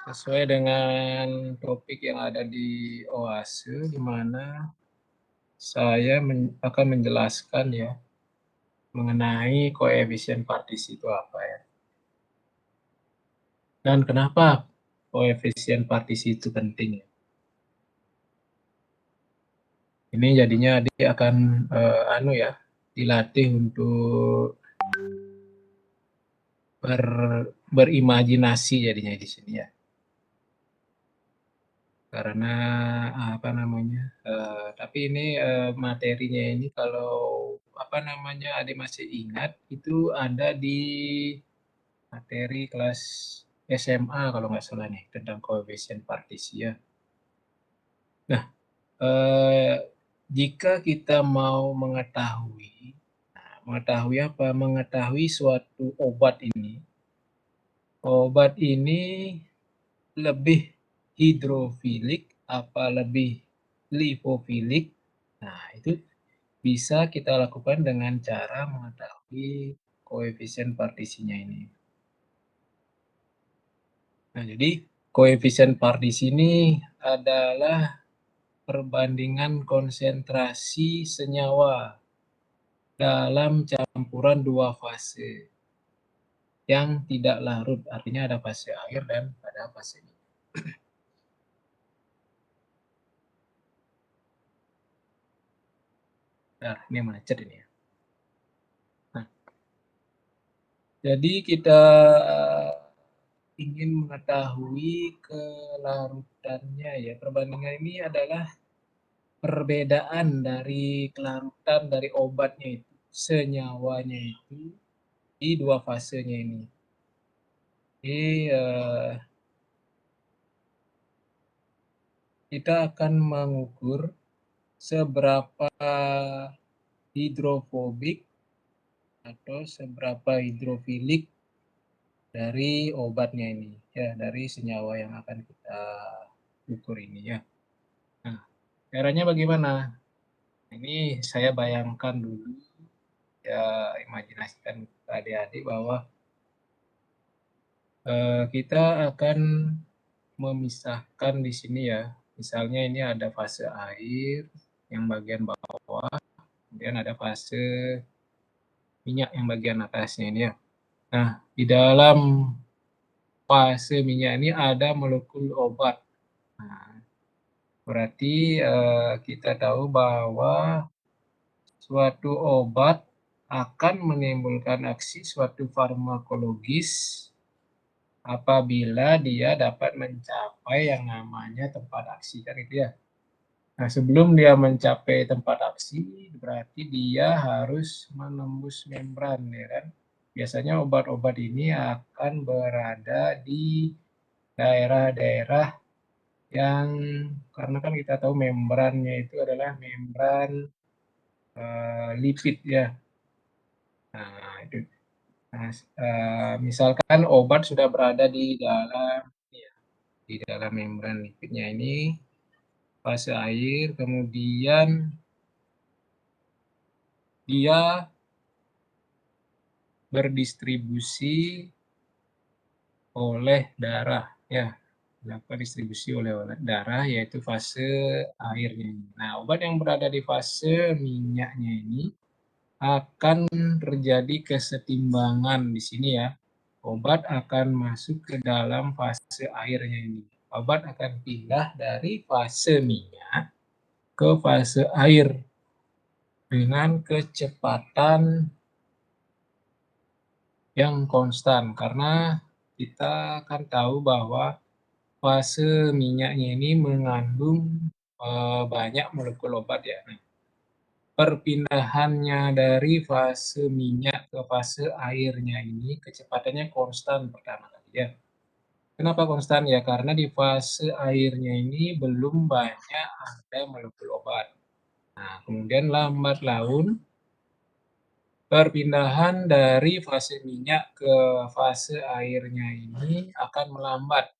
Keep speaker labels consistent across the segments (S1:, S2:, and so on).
S1: Sesuai dengan topik yang ada di Oase, di mana saya akan menjelaskan ya, mengenai koefisien partisi itu apa ya. Dan kenapa koefisien partisi itu penting ya. Ini jadinya dia akan dilatih untuk berimajinasi jadinya di sini ya. Karena tapi ini materinya ini kalau adik masih ingat itu ada di materi kelas SMA kalau nggak salah nih tentang koefisien partisi ya. Nah, eh, jika kita mau mengetahui apa? Mengetahui suatu obat ini lebih hidrofilik apa lebih lipofilik. Nah, itu bisa kita lakukan dengan cara mengetahui koefisien partisinya ini. Nah, jadi koefisien partisi ini adalah perbandingan konsentrasi senyawa dalam campuran dua fase yang tidak larut, artinya ada fase air dan ada fase minyak. Nah, ini macet ini ya. Nah, jadi kita ingin mengetahui kelarutannya ya. Perbandingan ini adalah perbedaan dari kelarutan dari obatnya itu, senyawanya itu di dua fasenya ini. Jadi kita akan mengukur seberapa hidrofobik atau seberapa hidrofilik dari obatnya ini, ya, dari senyawa yang akan kita ukur ini ya. Nah, caranya bagaimana? Ini saya bayangkan dulu, ya, imajinasikan adik-adik bahwa kita akan memisahkan di sini ya. Misalnya ini ada fase air yang bagian bawah, kemudian ada fase minyak yang bagian atasnya ini ya. Nah, di dalam fase minyak ini ada molekul obat. Nah, berarti kita tahu bahwa suatu obat akan menimbulkan aksi suatu farmakologis apabila dia dapat mencapai yang namanya tempat aksi kan itu ya. Nah, sebelum dia mencapai tempat aksi, berarti dia harus menembus membran ya kan. Biasanya obat-obat ini akan berada di daerah-daerah yang karena kan kita tahu membrannya itu adalah membran lipid ya. Nah, itu. Nah, misalkan obat sudah berada di dalam membran lipidnya ini, fase air, kemudian dia berdistribusi oleh darah ya, dilakukan distribusi oleh darah yaitu fase airnya ini. Nah, obat yang berada di fase minyaknya ini akan terjadi kesetimbangan di sini ya. Obat akan masuk ke dalam fase airnya ini. Obat akan pindah dari fase minyak ke fase air dengan kecepatan yang konstan karena kita kan tahu bahwa fase minyaknya ini mengandung banyak molekul obat ya. Nah, perpindahannya dari fase minyak ke fase airnya ini kecepatannya konstan pertama kali ya. Kenapa konstan ya? Karena di fase airnya ini belum banyak ada molekul obat. Nah, kemudian lambat laun perpindahan dari fase minyak ke fase airnya ini akan melambat.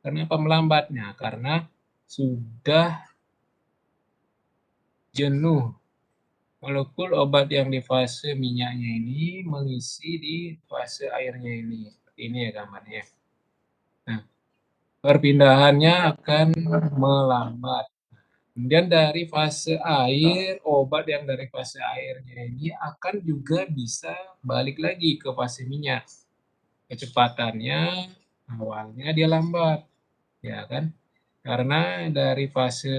S1: Kenapa melambatnya? Karena sudah jenuh molekul obat yang di fase minyaknya ini mengisi di fase airnya ini. Seperti ini ya gambarnya. Nah, perpindahannya akan melambat. Kemudian dari fase air, obat yang dari fase airnya ini akan juga bisa balik lagi ke fase minyak. Kecepatannya awalnya dia lambat, ya kan? Karena dari fase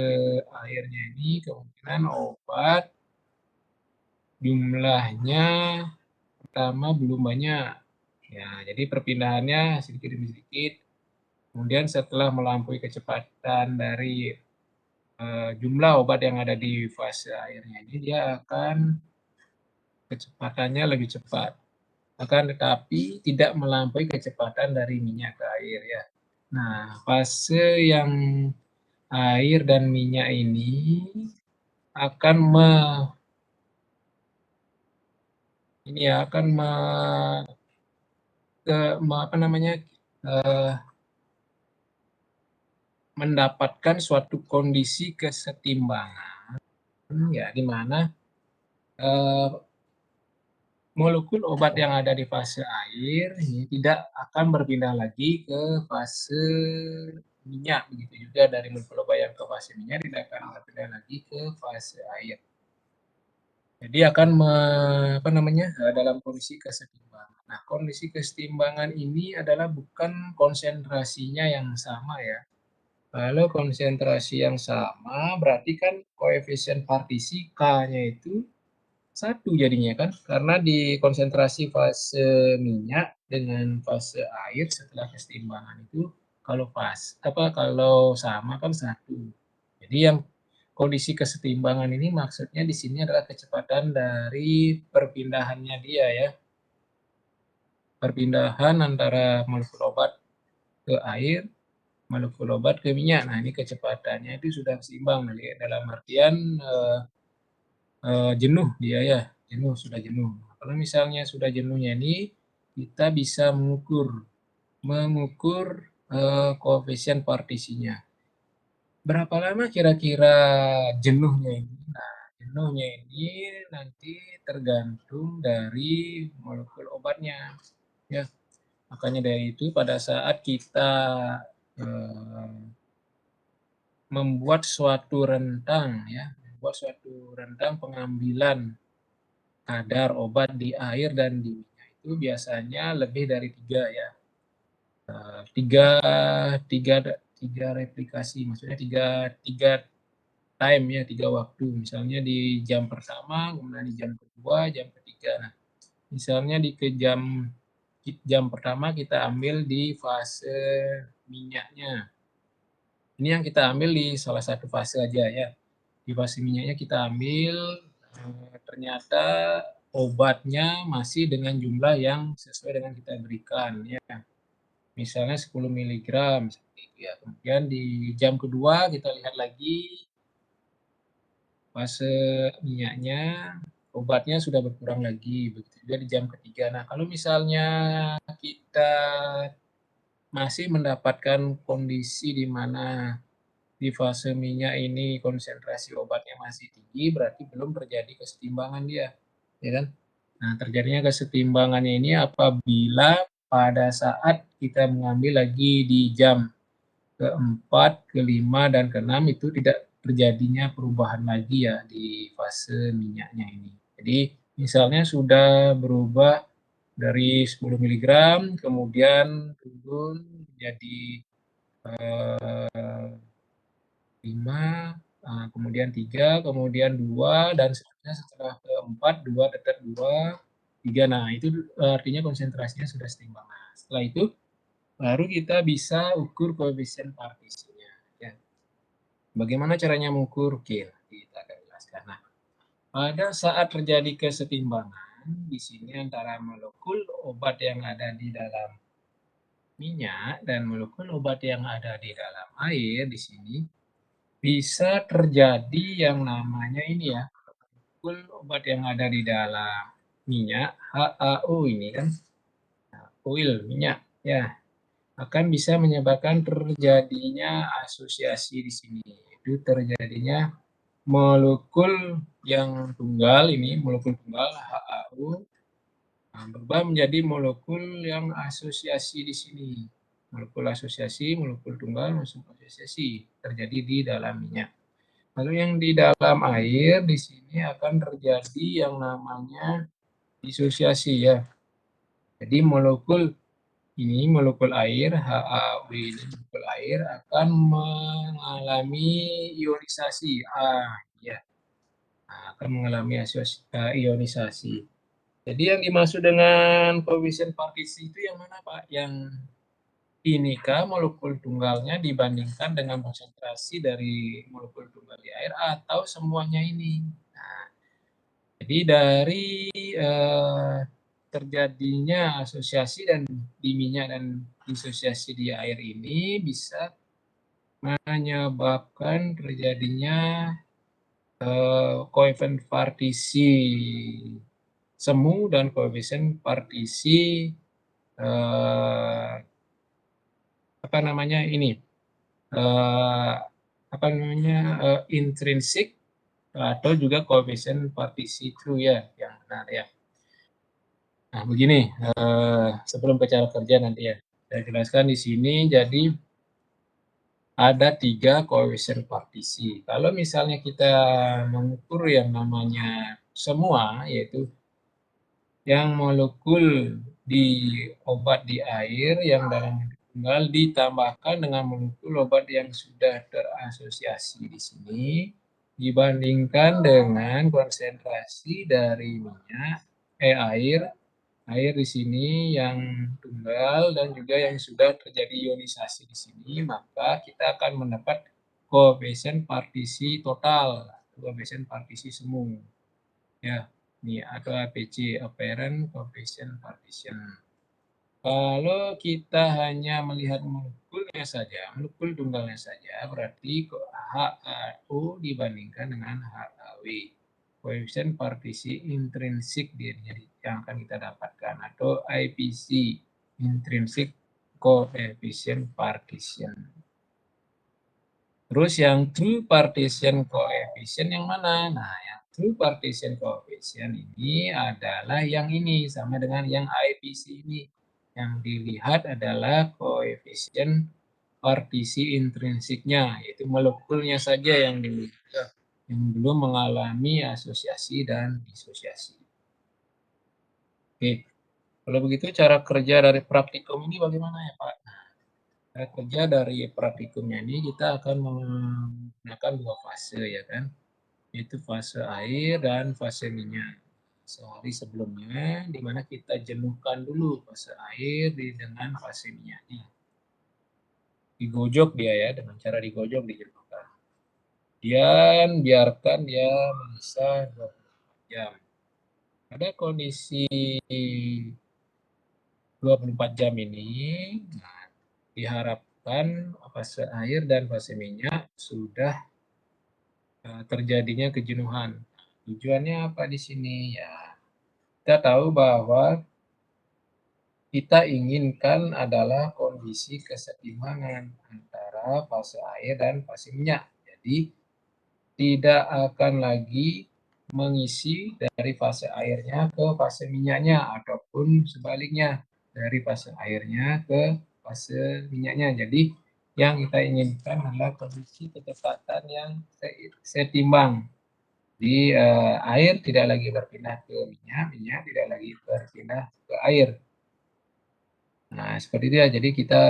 S1: airnya ini kemungkinan obat jumlahnya pertama belum banyak. Ya, jadi perpindahannya sedikit demi sedikit. Kemudian setelah melampaui kecepatan dari jumlah obat yang ada di fase airnya ini, dia akan kecepatannya lebih cepat. Akan tetapi tidak melampaui kecepatan dari minyak ke air ya. Nah, fase yang air dan minyak ini akan ini ya akan apa namanya mendapatkan suatu kondisi kesetimbangan ya di mana molekul obat yang ada di fase air ini tidak akan berpindah lagi ke fase minyak, begitu juga dari molekul obat yang ke fase minyak tidak akan berpindah lagi ke fase air. Jadi akan apa namanya dalam kondisi kesetimbangan. Nah, kondisi kesetimbangan ini adalah bukan konsentrasinya yang sama ya. Kalau konsentrasi yang sama berarti kan koefisien partisi K-nya itu satu jadinya kan, karena di konsentrasi fase minyak dengan fase air setelah kesetimbangan itu kalau sama kan satu. Jadi yang kondisi kesetimbangan ini maksudnya di sini adalah kecepatan dari perpindahannya dia ya. Perpindahan antara molekul obat ke air, molekul obat ke minyak. Nah, ini kecepatannya itu sudah seimbang dalam artian jenuh dia ya, jenuh, sudah jenuh. Kalau misalnya sudah jenuhnya ini, kita bisa mengukur koefisien partisinya. Berapa lama kira-kira jenuhnya ini? Nah, jenuhnya ini nanti tergantung dari molekul obatnya. Ya, makanya dari itu pada saat kita eh, membuat suatu rentang ya, membuat suatu rentang pengambilan kadar obat di air dan di minyak itu biasanya lebih dari 3 ya. Tiga, tiga, tiga replikasi, maksudnya tiga time ya, 3 waktu. Misalnya di jam pertama, kemudian di jam kedua, jam ketiga. Nah, misalnya di jam pertama kita ambil di fase minyaknya. Ini yang kita ambil di salah satu fase aja ya. Di fase minyaknya kita ambil, ternyata obatnya masih dengan jumlah yang sesuai dengan kita berikan ya. Misalnya 10 miligram. Ya. Kemudian di jam kedua kita lihat lagi fase minyaknya, obatnya sudah berkurang lagi. Begitu juga di jam ketiga. Nah, kalau misalnya kita masih mendapatkan kondisi di mana di fase minyak ini konsentrasi obatnya masih tinggi, berarti belum terjadi kesetimbangan dia, ya kan? Nah, terjadinya kesetimbangannya ini apabila pada saat kita mengambil lagi di jam keempat, kelima, dan keenam itu tidak terjadinya perubahan lagi ya di fase minyaknya ini. Jadi misalnya sudah berubah dari 10 miligram, kemudian turun menjadi 5, kemudian 3, kemudian 2, dan seterusnya setelah keempat, 2, tetap 2, 3. Nah, itu artinya konsentrasinya sudah seimbang. Nah, setelah itu baru kita bisa ukur koefisien partisinya. Ya. Bagaimana caranya mengukur? Oke, kita akan jelaskan. Nah, pada saat terjadi kesetimbangan, di sini antara molekul obat yang ada di dalam minyak dan molekul obat yang ada di dalam air di sini bisa terjadi yang namanya ini ya, molekul obat yang ada di dalam minyak, HAO ini kan, oil, minyak, ya, akan bisa menyebabkan terjadinya asosiasi di sini. Itu terjadinya molekul yang tunggal ini, molekul tunggal HAO, berubah menjadi molekul yang asosiasi di sini. molekul asosiasi, molekul tunggal, molekul asosiasi terjadi di dalam minyak. Lalu yang di dalam air di sini akan terjadi yang namanya disosiasi ya. Jadi molekul air HAW ini molekul air akan mengalami ionisasi. Ya, akan mengalami ionisasi. Jadi yang dimaksud dengan koefisien partisi itu yang mana Pak? Yang ini kah molekul tunggalnya dibandingkan dengan konsentrasi dari molekul tunggal di air atau semuanya ini? Nah, jadi dari terjadinya asosiasi dan di minyak dan disosiasi di air ini bisa menyebabkan terjadinya koefisien partisi semu dan koefisien partisi apa namanya ini intrinsik atau juga koefisien partisi true ya yang benar ya. Nah begini sebelum ke cara kerja nanti ya saya jelaskan di sini. Jadi ada 3 koefisien partisi. Kalau misalnya kita mengukur yang namanya semua yaitu yang molekul di obat di air yang dalam tunggal ditambahkan dengan molekul obat yang sudah terasosiasi di sini dibandingkan dengan konsentrasi dari minyak air di sini yang tunggal dan juga yang sudah terjadi ionisasi di sini, maka kita akan mendapat koefisien partisi total, koefisien partisi semu. Ya, ini atau APC, apparent coefficient partition. Kalau kita hanya melihat molekulnya saja, molekul tunggalnya saja, berarti HAO dibandingkan dengan HAW. Koefisien partisi intrinsik yang akan kita dapatkan atau IPC, intrinsic coefficient partition. Terus yang true partition coefficient yang mana? Nah, yang true partition coefficient ini adalah yang ini sama dengan yang IPC ini. Yang dilihat adalah koefisien partisi intrinsiknya, yaitu molekulnya saja yang dilihat, yang belum mengalami asosiasi dan disosiasi. Oke, kalau begitu cara kerja dari praktikum ini bagaimana ya Pak? Cara kerja dari praktikumnya ini kita akan menggunakan 2 fase ya kan, yaitu fase air dan fase minyak. Sehari sebelumnya, di mana kita jenuhkan dulu fase air dengan fase minyaknya. Digojok dia ya, dengan cara digojok dijenuhkan. Dan biarkan dia bisa 24 jam. Pada kondisi 24 jam ini, nah, diharapkan fase air dan fase minyak sudah terjadinya kejenuhan. Tujuannya apa di sini? Ya, kita tahu bahwa kita inginkan adalah kondisi keseimbangan antara fase air dan fase minyak. Jadi, tidak akan lagi mengisi dari fase airnya ke fase minyaknya ataupun sebaliknya dari fase airnya ke fase minyaknya. Jadi yang kita inginkan adalah kondisi kecepatan yang seimbang. Di air tidak lagi berpindah ke minyak, minyak tidak lagi berpindah ke air. Nah, seperti itu ya. Jadi kita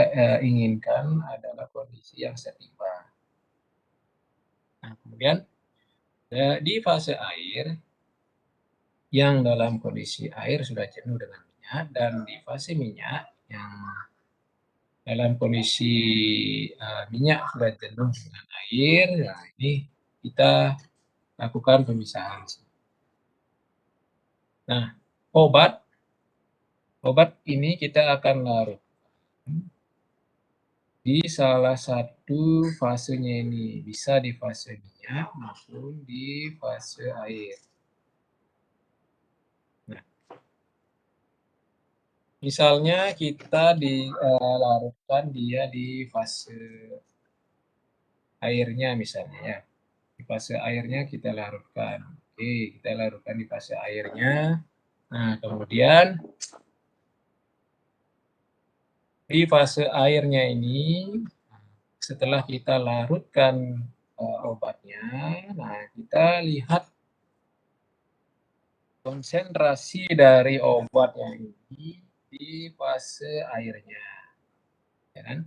S1: inginkan adalah kondisi yang seimbang. Nah, kemudian di fase air yang dalam kondisi air sudah jenuh dengan minyak dan di fase minyak yang dalam kondisi minyak sudah jenuh dengan air. Nah, ini kita lakukan pemisahan. Nah, obat ini kita akan larut di salah satu fasenya ini, bisa di fase minyak maupun di fase air. Nah, misalnya kita dilarutkan dia di fase airnya misalnya ya. Di fase airnya kita larutkan. Oke, kita larutkan di fase airnya. Nah, kemudian Di fase airnya ini, setelah kita larutkan obatnya, nah kita lihat konsentrasi dari obatnya ini di fase airnya, ya kan?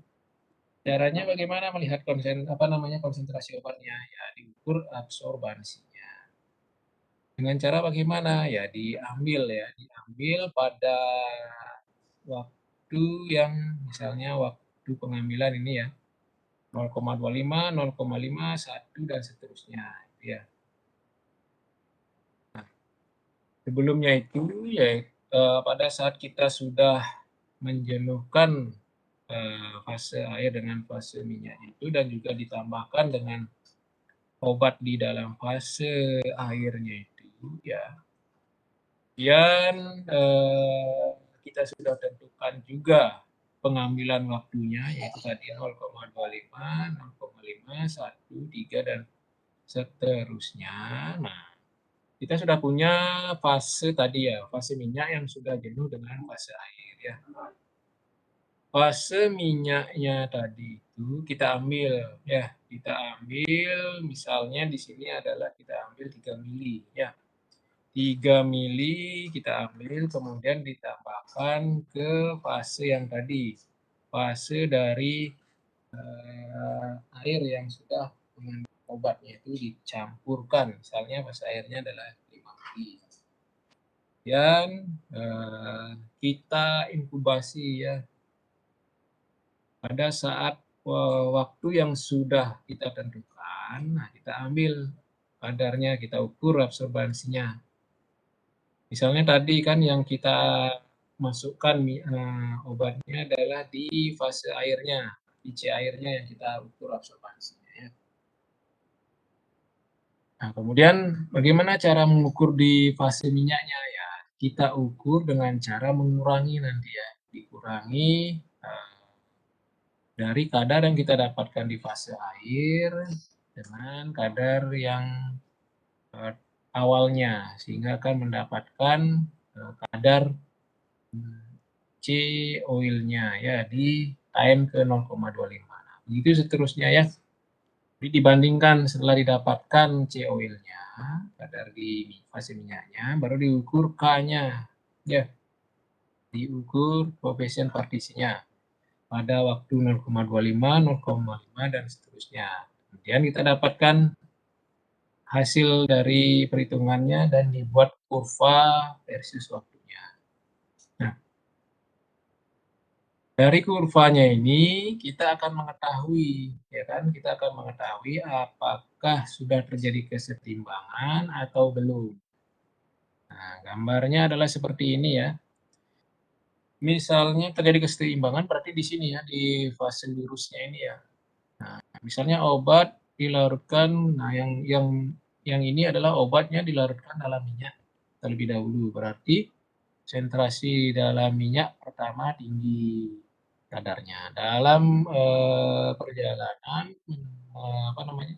S1: Caranya bagaimana melihat konsentrasi obatnya? Ya diukur absorbansinya. Dengan cara bagaimana? Ya diambil pada waktu yang misalnya waktu pengambilan ini ya 0,25, 0,5, 1 dan seterusnya. Ya. Nah, sebelumnya itu ya pada saat kita sudah menjenuhkan fase air dengan fase minyak itu dan juga ditambahkan dengan obat di dalam fase airnya itu ya. Kemudian kita sudah tentukan juga pengambilan waktunya yaitu tadi 0,25, 0,5, 1, 3 dan seterusnya. Nah, kita sudah punya fase tadi ya, fase minyak yang sudah jenuh dengan fase air ya. Fase minyaknya tadi itu kita ambil ya, kita ambil misalnya di sini adalah kita ambil 3 mili ya. 3 mili kita ambil kemudian ditambahkan ke fase yang tadi. Fase dari air yang sudah dengan obatnya itu dicampurkan. Misalnya fase airnya adalah 5 mili. Dan kita inkubasi ya pada saat waktu yang sudah kita tentukan, nah kita ambil kadarnya, kita ukur absorbansinya. Misalnya tadi kan yang kita masukkan obatnya adalah di fase airnya, di C airnya yang kita ukur absorbansinya. Ya. Nah, kemudian bagaimana cara mengukur di fase minyaknya? Ya, kita ukur dengan cara mengurangi nanti ya, dikurangi dari kadar yang kita dapatkan di fase air dengan kadar yang awalnya sehingga akan mendapatkan kadar C oilnya ya di KM ke 0,25. Nah, begitu seterusnya ya. Jadi dibandingkan setelah didapatkan C oilnya kadar di fase minyaknya baru diukur K-nya ya. Diukur koefisien partisinya pada waktu 0,25, 0,5 dan seterusnya. Kemudian kita dapatkan hasil dari perhitungannya dan dibuat kurva versus waktunya. Nah, dari kurvanya ini kita akan mengetahui, ya kan? Kita akan mengetahui apakah sudah terjadi kesetimbangan atau belum. Nah, gambarnya adalah seperti ini ya. Misalnya terjadi kesetimbangan berarti di sini ya, di fase lurusnya ini ya. Nah, misalnya obat dilarutkan, nah yang ini adalah obatnya dilarutkan dalam minyak terlebih dahulu. Berarti konsentrasi dalam minyak pertama tinggi kadarnya. Dalam perjalanan apa namanya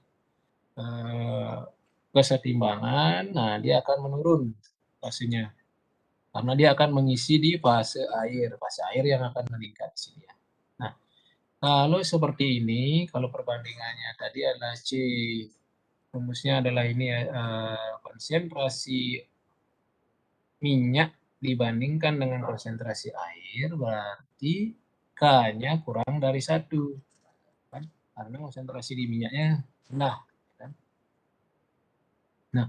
S1: kesetimbangan, nah dia akan menurun fasenya karena dia akan mengisi di fase air yang akan meningkat di sini ya. Nah, kalau seperti ini, kalau perbandingannya tadi adalah C, rumusnya adalah ini ya, konsentrasi minyak dibandingkan dengan konsentrasi air, berarti K-nya kurang dari 1. Kan? Karena konsentrasi di minyaknya rendah. Kan? Nah,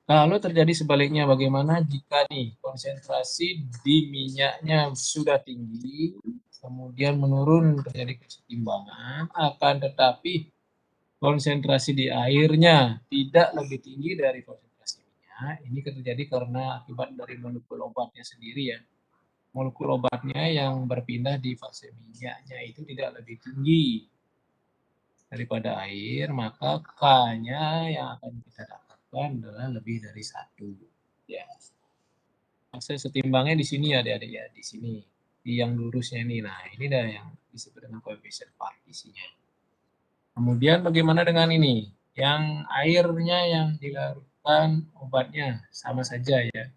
S1: kalau terjadi sebaliknya, bagaimana jika nih konsentrasi di minyaknya sudah tinggi, kemudian menurun terjadi kesetimbangan, akan tetapi konsentrasi di airnya tidak lebih tinggi dari konsentrasi minyak. Ini terjadi karena akibat dari molekul obatnya sendiri ya. Molekul obatnya yang berpindah di fase minyaknya itu tidak lebih tinggi daripada air, maka K-nya yang akan kita dapatkan adalah lebih dari 1. Ya. Fase setimbangnya di sini ya adik-adik ya, di sini. Di yang lurusnya ini. Nah, ini dah yang disebut dengan koefisien partisinya. Kemudian bagaimana dengan ini? Yang airnya yang dilarutkan obatnya sama saja ya.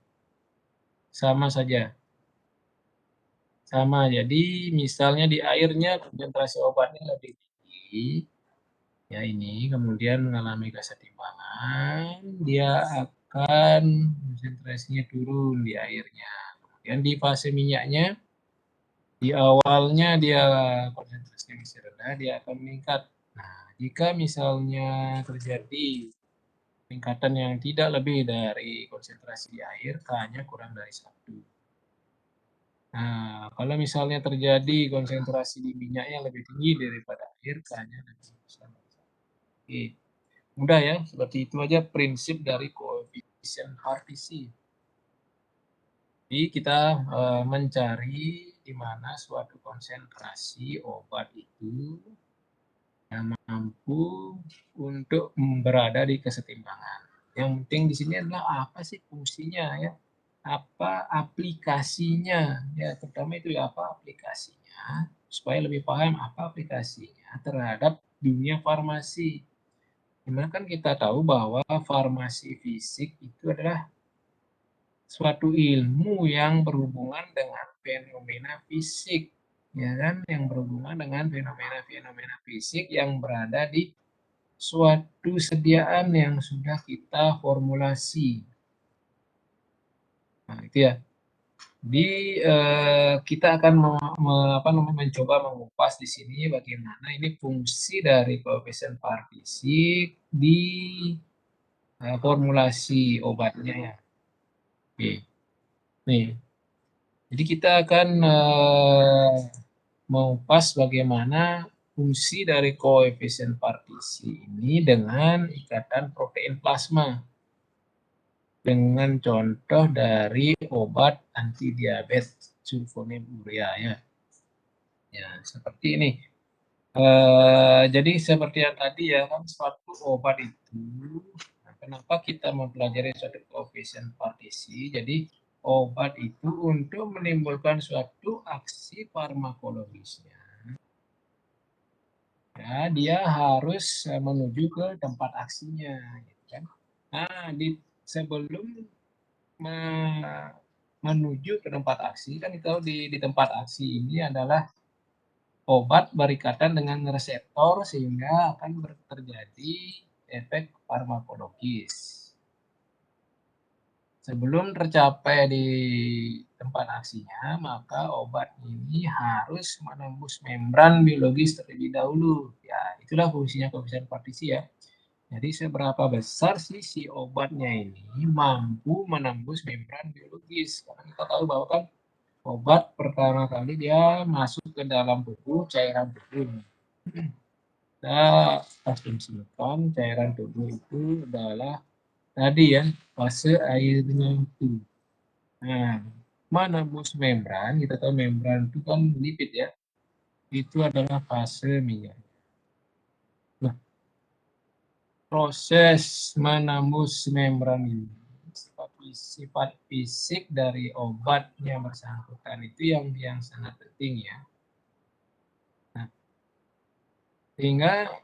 S1: Sama saja. sama. Jadi misalnya di airnya konsentrasi obatnya lebih tinggi, ya ini kemudian mengalami kesetimbangan, dia akan konsentrasinya turun di airnya. Kemudian di fase minyaknya, di awalnya dia konsentrasinya masih rendah, dia akan meningkat. Nah, jika misalnya terjadi peningkatan yang tidak lebih dari konsentrasi di air, K-nya kurang dari 1. Nah, kalau misalnya terjadi konsentrasi di minyak yang lebih tinggi daripada air, K-nya lebih besar. Oke, mudah ya, seperti itu aja prinsip dari koefisien partisi. Jadi kita mencari di mana suatu konsentrasi obat itu yang mampu untuk berada di kesetimbangan. Yang penting di sini adalah apa sih fungsinya ya, apa aplikasinya ya, terutama itu ya apa aplikasinya, supaya lebih paham apa aplikasinya terhadap dunia farmasi. Dimana kan kita tahu bahwa farmasi fisik itu adalah suatu ilmu yang berhubungan dengan fenomena fisik, ya kan, yang berhubungan dengan fenomena-fenomena fisik yang berada di suatu sediaan yang sudah kita formulasi. Nah, itu ya. Di kita akan mencoba mengupas di sini bagaimana ini fungsi dari koefisien partisi di formulasi obatnya ya. Oke. Nih, jadi kita akan mengupas bagaimana fungsi dari koefisien partisi ini dengan ikatan protein plasma. Dengan contoh dari obat anti diabetes sulfonylurea ya. Ya, seperti ini. Jadi seperti yang tadi ya kan suatu obat itu, nah, kenapa kita mempelajari suatu koefisien partisi? Jadi obat itu untuk menimbulkan suatu aksi farmakologisnya, ya dia harus menuju ke tempat aksinya, gitu kan? Nah, sebelum menuju ke tempat aksi kan kita tahu di tempat aksi ini adalah obat berikatan dengan reseptor sehingga akan terjadi efek farmakologis. Sebelum tercapai di tempat aksinya, maka obat ini harus menembus membran biologis terlebih dahulu. Ya, itulah fungsinya koefisien partisi ya. Jadi seberapa besar sih si obatnya ini mampu menembus membran biologis? Karena kita tahu bahwa kan obat pertama kali dia masuk ke dalam tubuh, cairan tubuh. Kita asumsikan cairan tubuh itu adalah tadi ya fase airnya itu. Nah, menembus membran, kita tahu membran itu kan lipid ya, itu adalah fase minyak. Nah, proses menembus membran ini, sifat fisik dari obat yang bersangkutan itu yang sangat penting ya. Nah, sehingga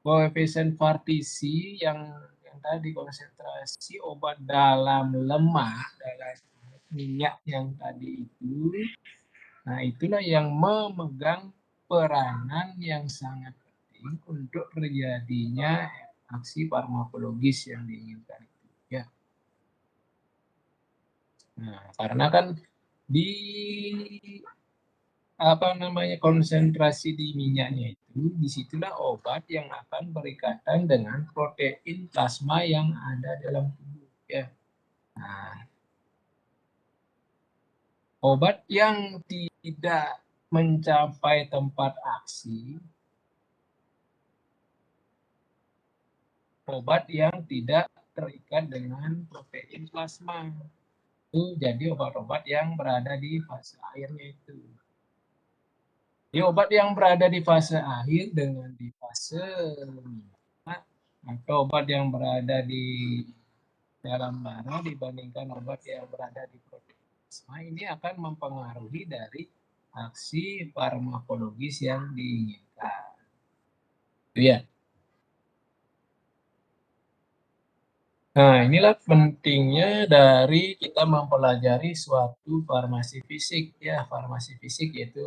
S1: koefisien partisi yang tadi konsentrasi obat dalam lemak, dalam minyak yang tadi itu, nah itulah yang memegang peranan yang sangat penting untuk terjadinya aksi farmakologis yang diinginkan itu ya. Nah, karena kan di konsentrasi di minyaknya itu, disitulah obat yang akan berikatan dengan protein plasma yang ada dalam tubuh ya. Nah, obat yang tidak mencapai tempat aksi, obat yang tidak terikat dengan protein plasma, itu jadi obat-obat yang berada di fase akhirnya itu. Di obat yang berada di fase akhir dengan di fase minyak, atau obat yang berada di dalam darah dibandingkan obat yang berada di protein plasma ini akan mempengaruhi dari aksi farmakologis yang diinginkan. Itu ya. Nah, inilah pentingnya dari kita mempelajari suatu farmasi fisik ya. Farmasi fisik yaitu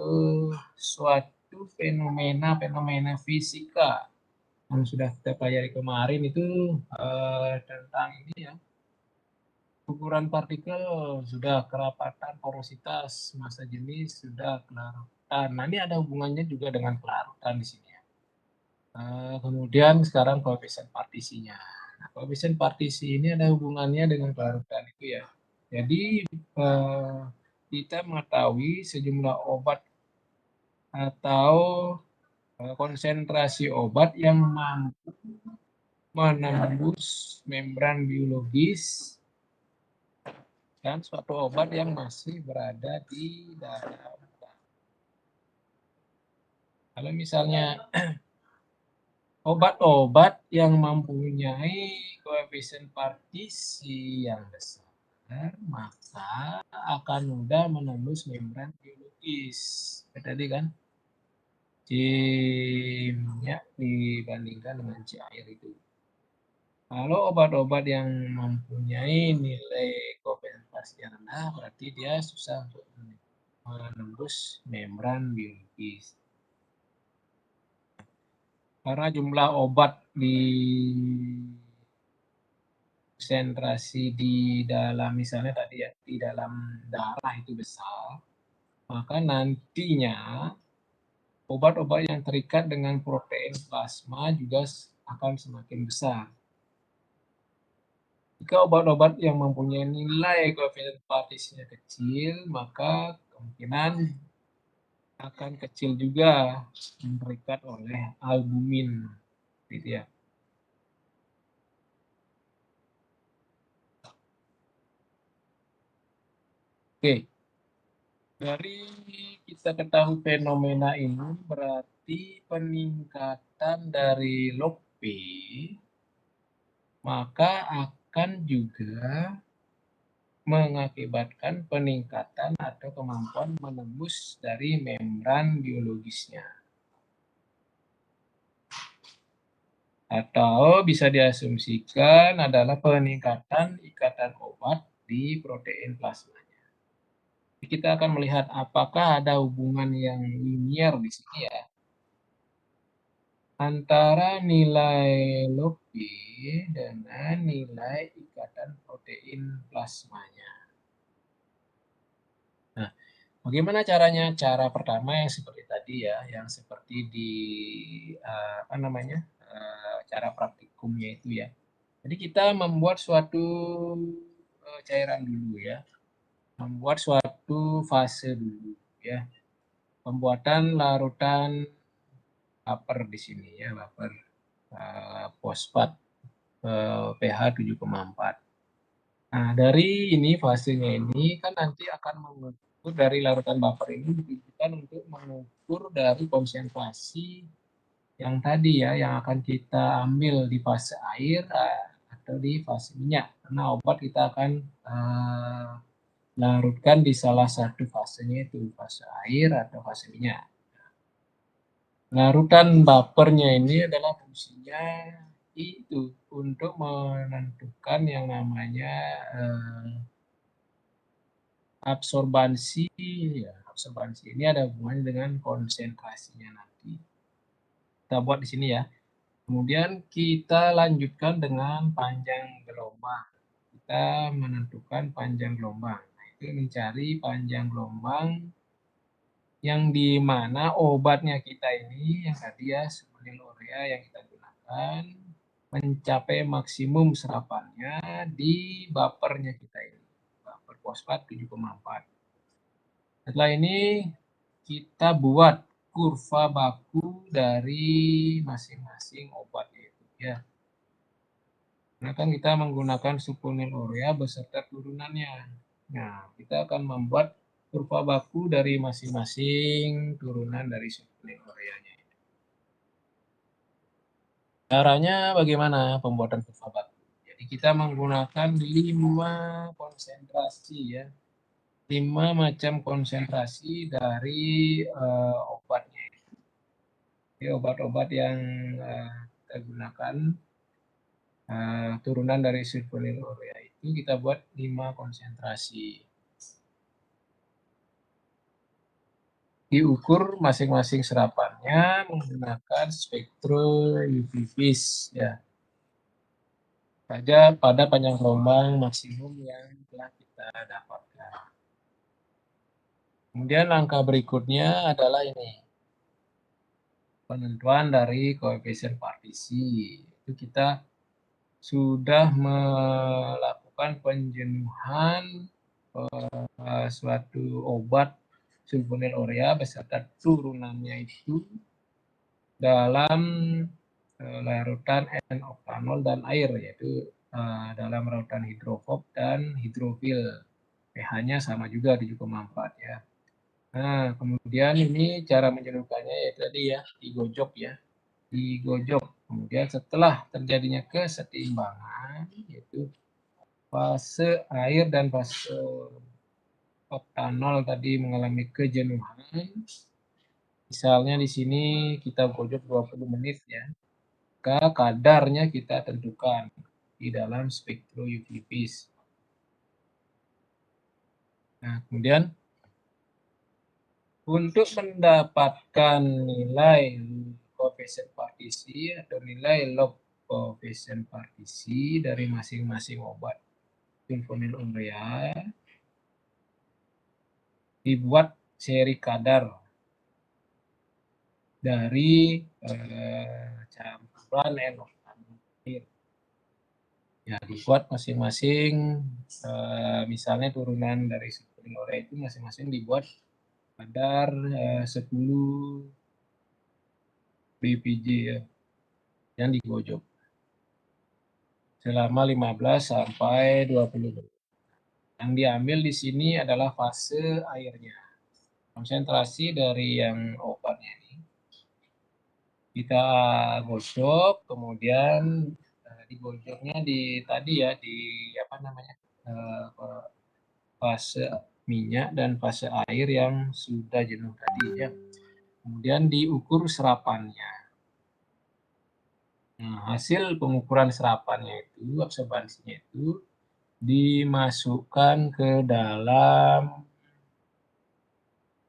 S1: suatu fenomena fisika yang sudah kita pelajari kemarin itu tentang ini ya, ukuran partikel, sudah kerapatan, porositas, massa jenis, sudah kelarutan. Nah, ini ada hubungannya juga dengan kelarutan di sini ya. Kemudian sekarang koefisien partisinya. Nah, koefisien partisi ini ada hubungannya dengan kelarutan itu ya. Jadi kita mengetahui sejumlah obat atau konsentrasi obat yang mampu menembus membran biologis dan suatu obat yang masih berada di dalam. Kalau misalnya obat-obat yang mempunyai koefisien partisi yang besar, maka akan mudah menembus membran biologis. Tadi kan, C minyak dibandingkan dengan C air itu. Kalau obat-obat yang mempunyai nilai koefisien partisi yang rendah, berarti dia susah untuk menembus membran biologis. Karena jumlah obat di konsentrasi di dalam misalnya tadi ya di dalam darah itu besar, maka nantinya obat-obat yang terikat dengan protein plasma juga akan semakin besar. Jika obat-obat yang mempunyai nilai koefisien partisinya kecil, maka kemungkinan akan kecil juga yang terikat oleh albumin, gitu ya. Oke. Dari kita ketahui fenomena ini berarti peningkatan dari log P maka akan juga mengakibatkan peningkatan atau kemampuan menembus dari membran biologisnya. Atau bisa diasumsikan adalah peningkatan ikatan obat di protein plasmanya. Kita akan melihat apakah ada hubungan yang linier di sini ya, antara nilai log P dengan nilai ikatan protein plasmanya. Nah, bagaimana caranya? Cara pertama yang seperti tadi ya, yang seperti di apa namanya cara praktikumnya itu ya. Jadi kita membuat suatu cairan dulu ya, membuat suatu fase dulu ya, pembuatan larutan baper di sini ya, baper fosfat pH 7,4. Nah, dari ini fasenya ini kan nanti akan mengukur dari larutan buffer ini ditujukan untuk mengukur dari konsentrasi yang tadi ya, yang akan kita ambil di fase air atau di fase minyak. Karena obat kita akan larutkan di salah satu fasenya itu fase air atau fase minyak. Larutan bapernya ini adalah fungsinya itu untuk menentukan yang namanya absorbansi. Ya, absorbansi ini ada hubungannya dengan konsentrasinya nanti. Kita buat di sini ya. Kemudian kita lanjutkan dengan panjang gelombang. Kita menentukan panjang gelombang. Nah, itu mencari panjang gelombang yang di mana obatnya kita ini yang tadi ya urea yang kita gunakan mencapai maksimum serapannya di bapernya kita ini, baper fosfat 7,4. Setelah ini kita buat kurva baku dari masing-masing obat itu ya. Nah, kan kita menggunakan urea beserta turunannya. Nah, kita akan membuat kurva baku dari masing-masing turunan dari ureanya. Caranya bagaimana pembuatan kurva baku? Jadi kita menggunakan 5 konsentrasi ya. 5 macam konsentrasi dari obatnya. Jadi obat-obat yang kita gunakan turunan dari sulfonylurea itu kita buat 5 konsentrasi. Diukur masing-masing serapannya menggunakan spektrum UV-Vis ya. Saja pada panjang gelombang maksimum yang telah kita dapatkan. Kemudian langkah berikutnya adalah ini. Penentuan dari koefisien partisi. Itu kita sudah melakukan penjenuhan suatu obat sulfonylurea beserta turunannya itu dalam larutan N-oktanol dan air, yaitu dalam larutan hidrofob dan hidrofil. pH-nya sama juga 7,4 ya. Nah, kemudian ini cara menjenuhkannya yaitu tadi ya, digojok ya. Digojok. Kemudian setelah terjadinya kesetimbangan, yaitu fase air dan fase oktanol tadi mengalami kejenuhan. Misalnya di sini kita gojok 20 menit ya. Maka kadarnya kita tentukan di dalam spektrum UV-Vis. Nah, kemudian untuk mendapatkan nilai koefisien partisi atau nilai log koefisien partisi dari masing-masing obat sulfonylurea dibuat seri kadar dari campuran N-oktanol. Ya, dibuat masing-masing, misalnya turunan dari sulfonylurea itu masing-masing dibuat kadar 10 bpj ya, yang digojok selama 15 sampai 20 menit. Yang diambil di sini adalah fase airnya. Konsentrasi dari yang obatnya ini kita gosok, kemudian digosoknya di tadi ya, di apa namanya, fase minyak dan fase air yang sudah jenuh tadi ya. Kemudian diukur serapannya. Nah, hasil pengukuran serapannya itu, absorbansinya itu dimasukkan ke dalam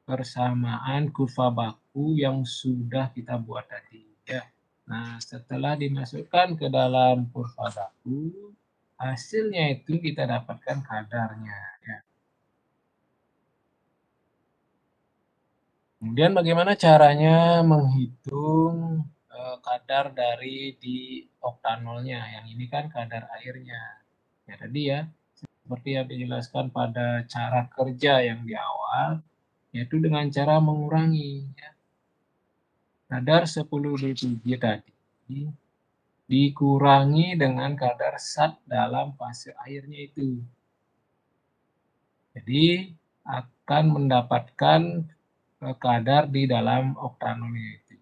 S1: persamaan kurva baku yang sudah kita buat tadi ya. Nah, setelah dimasukkan ke dalam kurva baku, hasilnya itu kita dapatkan kadarnya ya. Kemudian bagaimana caranya menghitung kadar dari di oktanolnya? Yang ini kan kadar airnya. Ya tadi ya, seperti yang dijelaskan pada cara kerja yang di awal, yaitu dengan cara mengurangi ya. Kadar 10 dpj tadi dikurangi dengan kadar zat dalam fase airnya itu. Jadi akan mendapatkan kadar di dalam oktanolnya itu.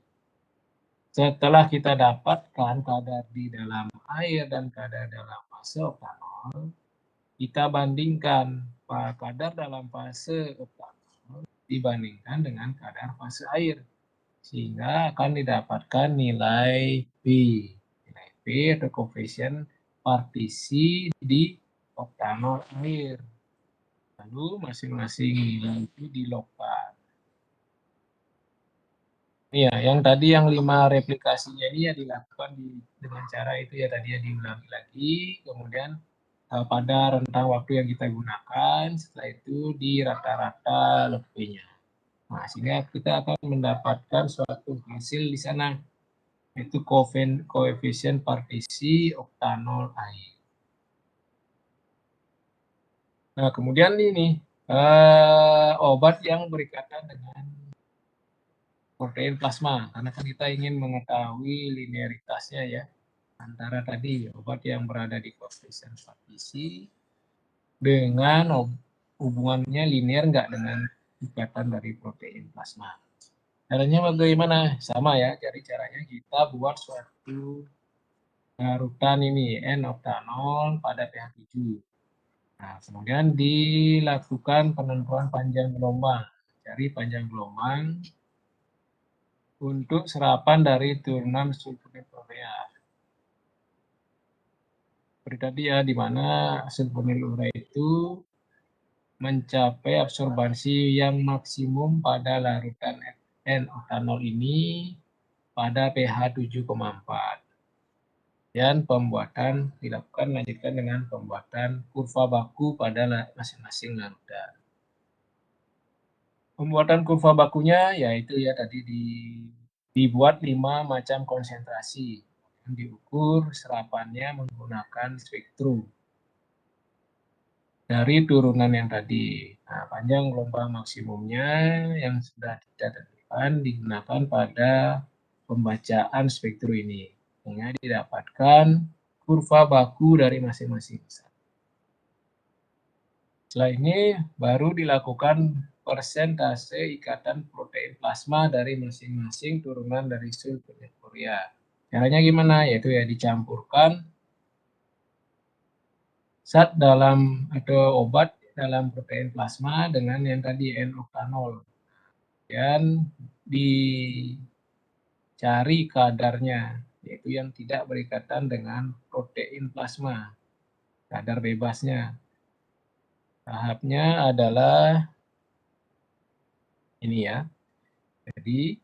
S1: Setelah kita dapatkan kadar di dalam air dan kadar dalam fase oktanol, kita bandingkan kadar dalam fase oktanol dibandingkan dengan kadar fase air. Sehingga akan didapatkan nilai P. Nilai P atau koefisien partisi di oktanol air. Lalu masing-masing nilai itu dilogkan. Iya, yang tadi yang 5 replikasinya ini ya dilakukan dengan cara itu ya tadi ya diulangi lagi, kemudian pada rentang waktu yang kita gunakan, setelah itu di rata-rata log P-nya. Nah, sehingga kita akan mendapatkan suatu hasil di sana, yaitu koefisien partisi oktanol air. Nah, kemudian ini obat yang berikatan dengan protein plasma, karena kan kita ingin mengetahui linearitasnya ya, antara tadi obat yang berada di koefisien partisi dengan hubungannya linear enggak dengan ikatan dari protein plasma. Caranya bagaimana? Sama ya, jadi caranya kita buat suatu larutan ini N-oktanol pada pH 7. Nah, kemudian dilakukan penentuan panjang gelombang. Cari panjang gelombang untuk serapan dari turunan sulfonylurea. seperti tadi ya, di mana sulfonil urea itu mencapai absorbansi yang maksimum pada larutan N-oktanol ini pada pH 7,4. Dan pembuatan dilakukan lanjutkan dengan pembuatan kurva baku pada masing-masing larutan. Pembuatan kurva bakunya yaitu ya tadi dibuat 5 macam konsentrasi. Yang diukur serapannya menggunakan spektrum dari turunan yang tadi. Nah, panjang gelombang maksimumnya yang sudah kita tentukan digunakan pada pembacaan spektrum ini. Sehingga didapatkan kurva baku dari masing-masing zat. Setelah ini baru dilakukan persentase ikatan protein plasma dari masing-masing turunan dari sulfonil urea. Caranya gimana? Yaitu ya dicampurkan zat dalam atau obat dalam protein plasma dengan yang tadi N-oktanol. Dan dicari kadarnya, yaitu yang tidak berikatan dengan protein plasma, kadar bebasnya. Tahapnya adalah ini ya. Jadi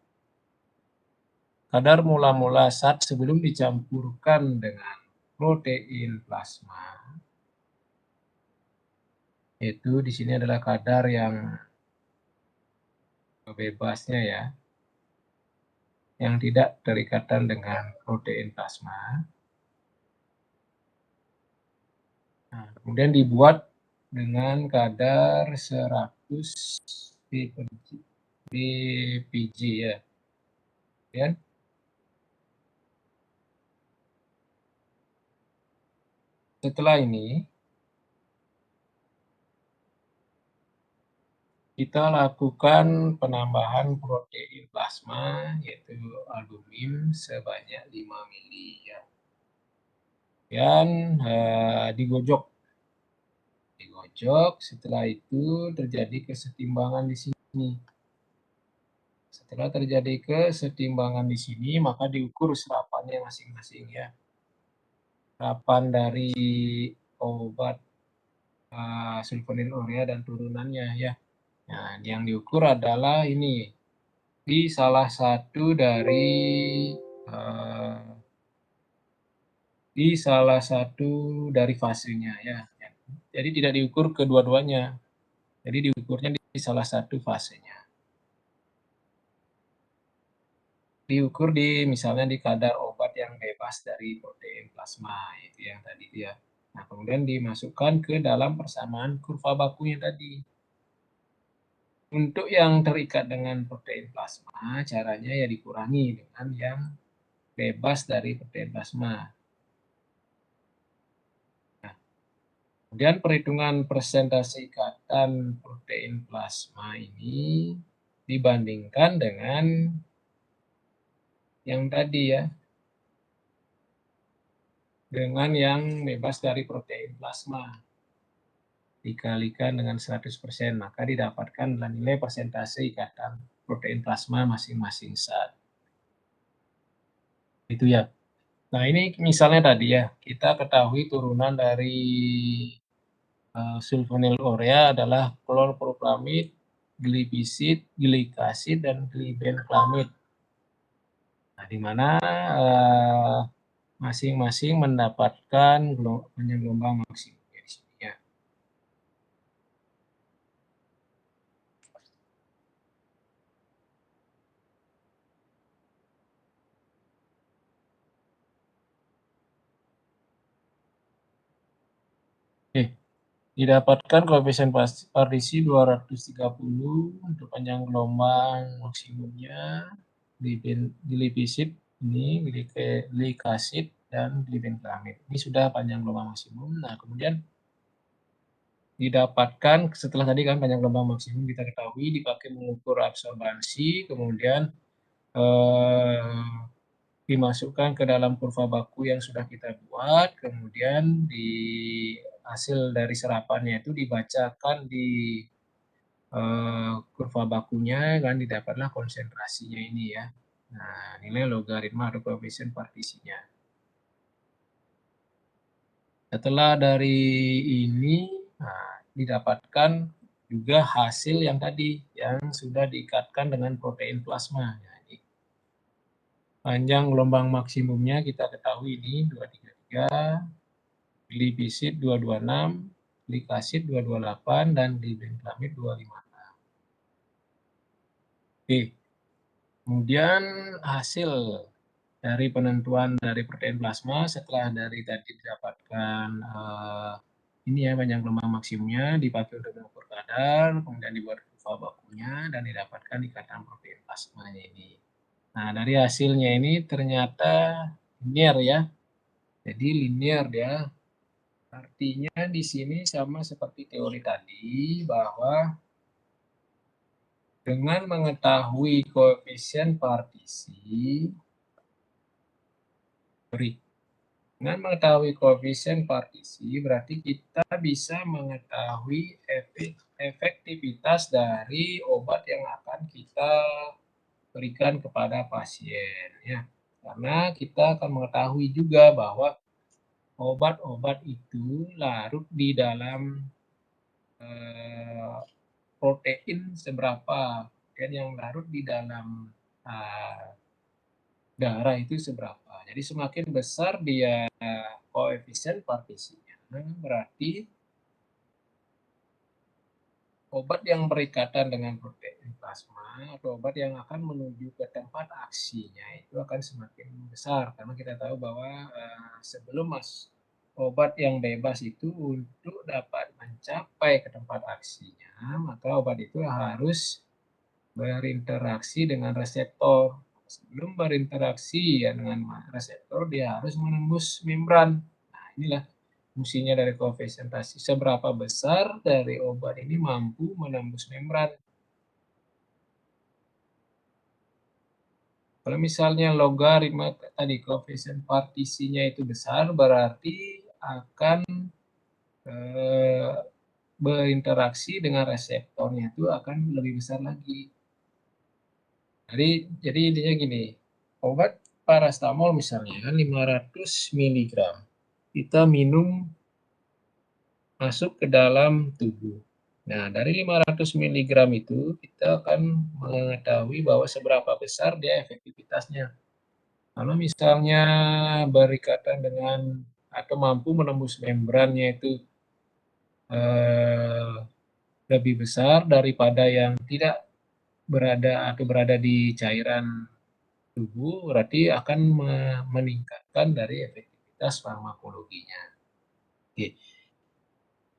S1: kadar mula-mula zat sebelum dicampurkan dengan protein plasma itu di sini adalah kadar yang bebasnya ya, yang tidak terikatan dengan protein plasma. Nah, kemudian dibuat dengan kadar 100 ppg ya. Kemudian setelah ini kita lakukan penambahan protein plasma yaitu albumin sebanyak 5 mili ya. Dan digojok. Setelah itu terjadi kesetimbangan di sini. Setelah terjadi kesetimbangan di sini, maka diukur serapannya masing-masing ya. Serapan dari obat sulfonil urea dan turunannya ya. Nah, yang diukur adalah ini di salah satu dari fasenya ya. Jadi tidak diukur kedua-duanya. Jadi diukurnya di salah satu fasenya. Diukur misalnya di kadar obat yang bebas dari protein plasma itu yang tadi ya. Nah, kemudian dimasukkan ke dalam persamaan kurva bakunya tadi. Untuk yang terikat dengan protein plasma, caranya ya dikurangi dengan yang bebas dari protein plasma. Nah, kemudian perhitungan persentase ikatan protein plasma ini dibandingkan dengan yang tadi ya, dengan yang bebas dari protein plasma. Dikalikan dengan 100%, maka didapatkan nilai persentase ikatan protein plasma masing-masing zat. Itu ya. Nah, ini misalnya tadi ya, kita ketahui turunan dari sulfonil urea adalah klorpropamid, glibisid, glikasid, dan glibenclamid. Nah, di mana masing-masing mendapatkan panjang gelombang maksimum di sini ya. Oke. Didapatkan koefisien partisi 230 untuk panjang gelombang maksimumnya, glibisid ini, glikasid, dan glibenclamid. Ini sudah panjang gelombang maksimum. Nah, kemudian didapatkan setelah tadi kan panjang gelombang maksimum kita ketahui dipakai mengukur absorbansi, kemudian dimasukkan ke dalam kurva baku yang sudah kita buat, kemudian di hasil dari serapannya itu dibacakan di kurva bakunya kan didapatlah konsentrasinya ini ya. Nah, nilai logaritma atau koefisien partisinya. Setelah dari ini, didapatkan juga hasil yang tadi, yang sudah diikatkan dengan protein plasma. Jadi, panjang gelombang maksimumnya kita ketahui ini 233, glipisid 226, glikasid 228, dan dibentamid 256. Oke, kemudian hasil dari penentuan dari protein plasma setelah dari tadi didapatkan ini ya panjang gelombang maksimumnya, dipakai untuk mengukur kadar, kemudian dibuat kurva bakunya dan didapatkan ikatan protein plasmanya ini. Nah, dari hasilnya ini ternyata linear ya. Jadi linear ya. Artinya di sini sama seperti teori tadi bahwa dengan mengetahui koefisien partisi, dengan mengetahui koefisien partisi berarti kita bisa mengetahui efektivitas dari obat yang akan kita berikan kepada pasien ya. Karena kita akan mengetahui juga bahwa obat-obat itu larut di dalam protein seberapa, dan yang larut di dalam darah itu seberapa. Jadi semakin besar dia koefisien partisinya, berarti obat yang berikatan dengan protein plasma atau obat yang akan menuju ke tempat aksinya itu akan semakin besar, karena kita tahu bahwa sebelum obat yang bebas itu untuk dapat mencapai ke tempat aksinya, maka obat itu harus berinteraksi dengan reseptor. Sebelum berinteraksi ya dengan reseptor, dia harus menembus membran. Nah, inilah fungsinya dari koefisien partisi. Seberapa besar dari obat ini mampu menembus membran. Kalau misalnya logaritma tadi koefisien partisinya itu besar, berarti akan berinteraksi dengan reseptornya itu akan lebih besar lagi. Jadi intinya gini, obat parastamol misalnya 500 mg, kita minum masuk ke dalam tubuh. Nah, dari 500 mg itu kita akan mengetahui bahwa seberapa besar dia efektivitasnya. Kalau misalnya berikatan dengan atau mampu menembus membrannya itu eh, lebih besar daripada yang tidak berada atau berada di cairan tubuh, berarti akan meningkatkan dari efektivitas farmakologinya. Oke.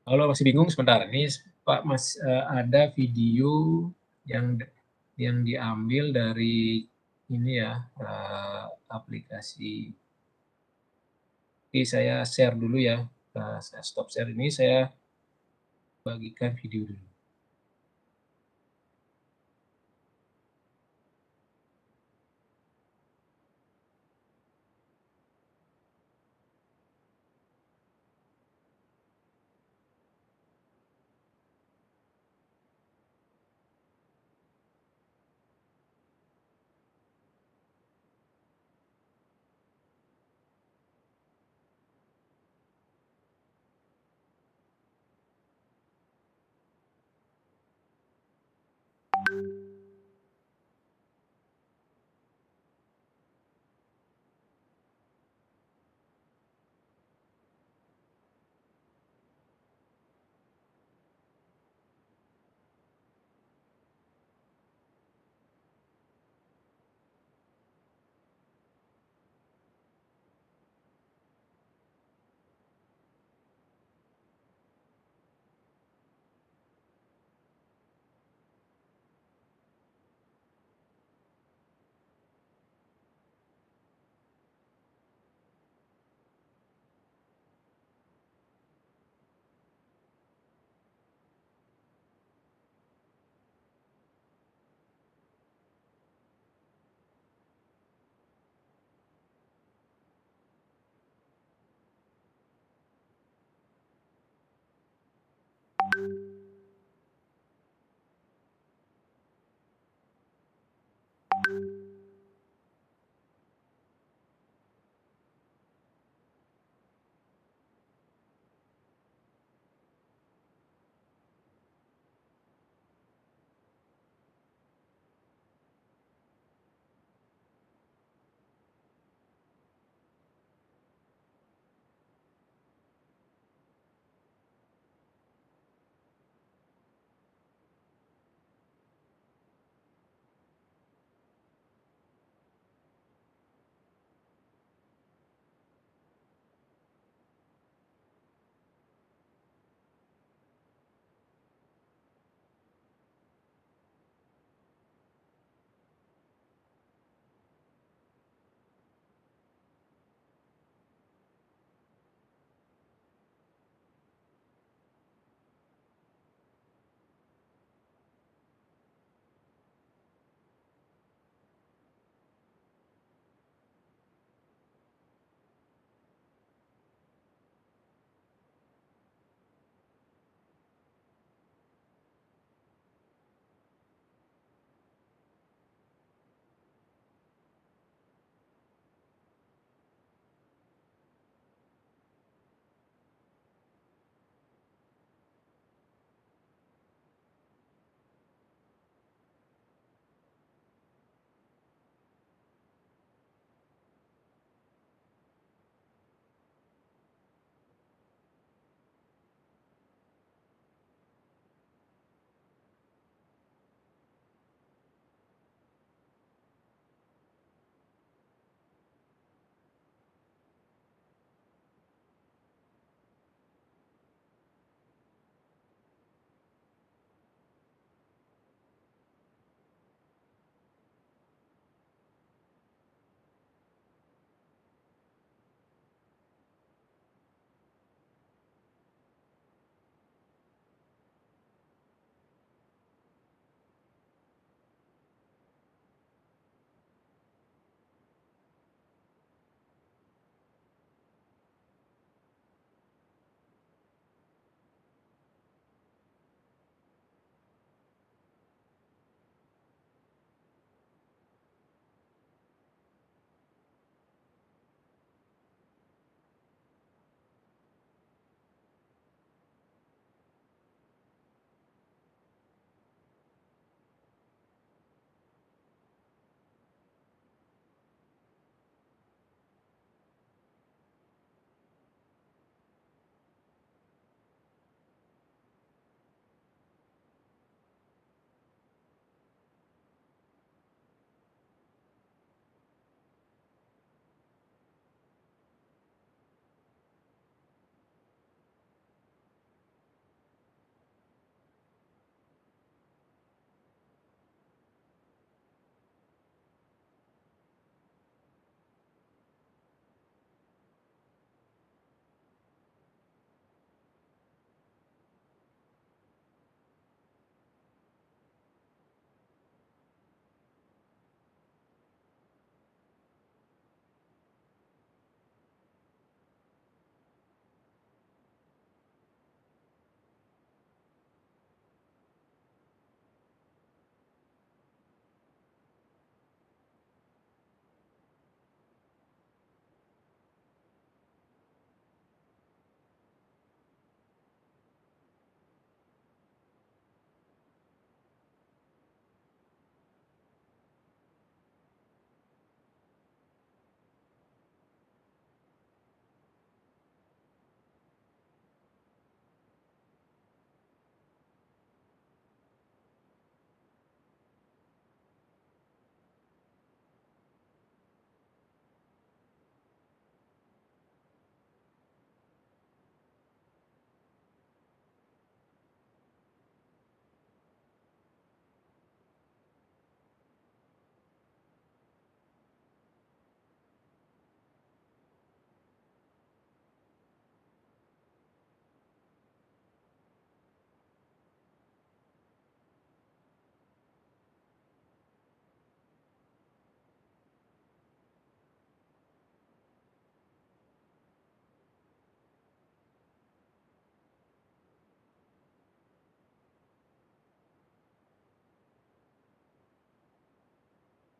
S1: Kalau masih bingung sebentar, ini Pak Mas ada video yang diambil dari ini ya aplikasi. Oke, saya share dulu ya. Saya stop share ini, saya bagikan video dulu.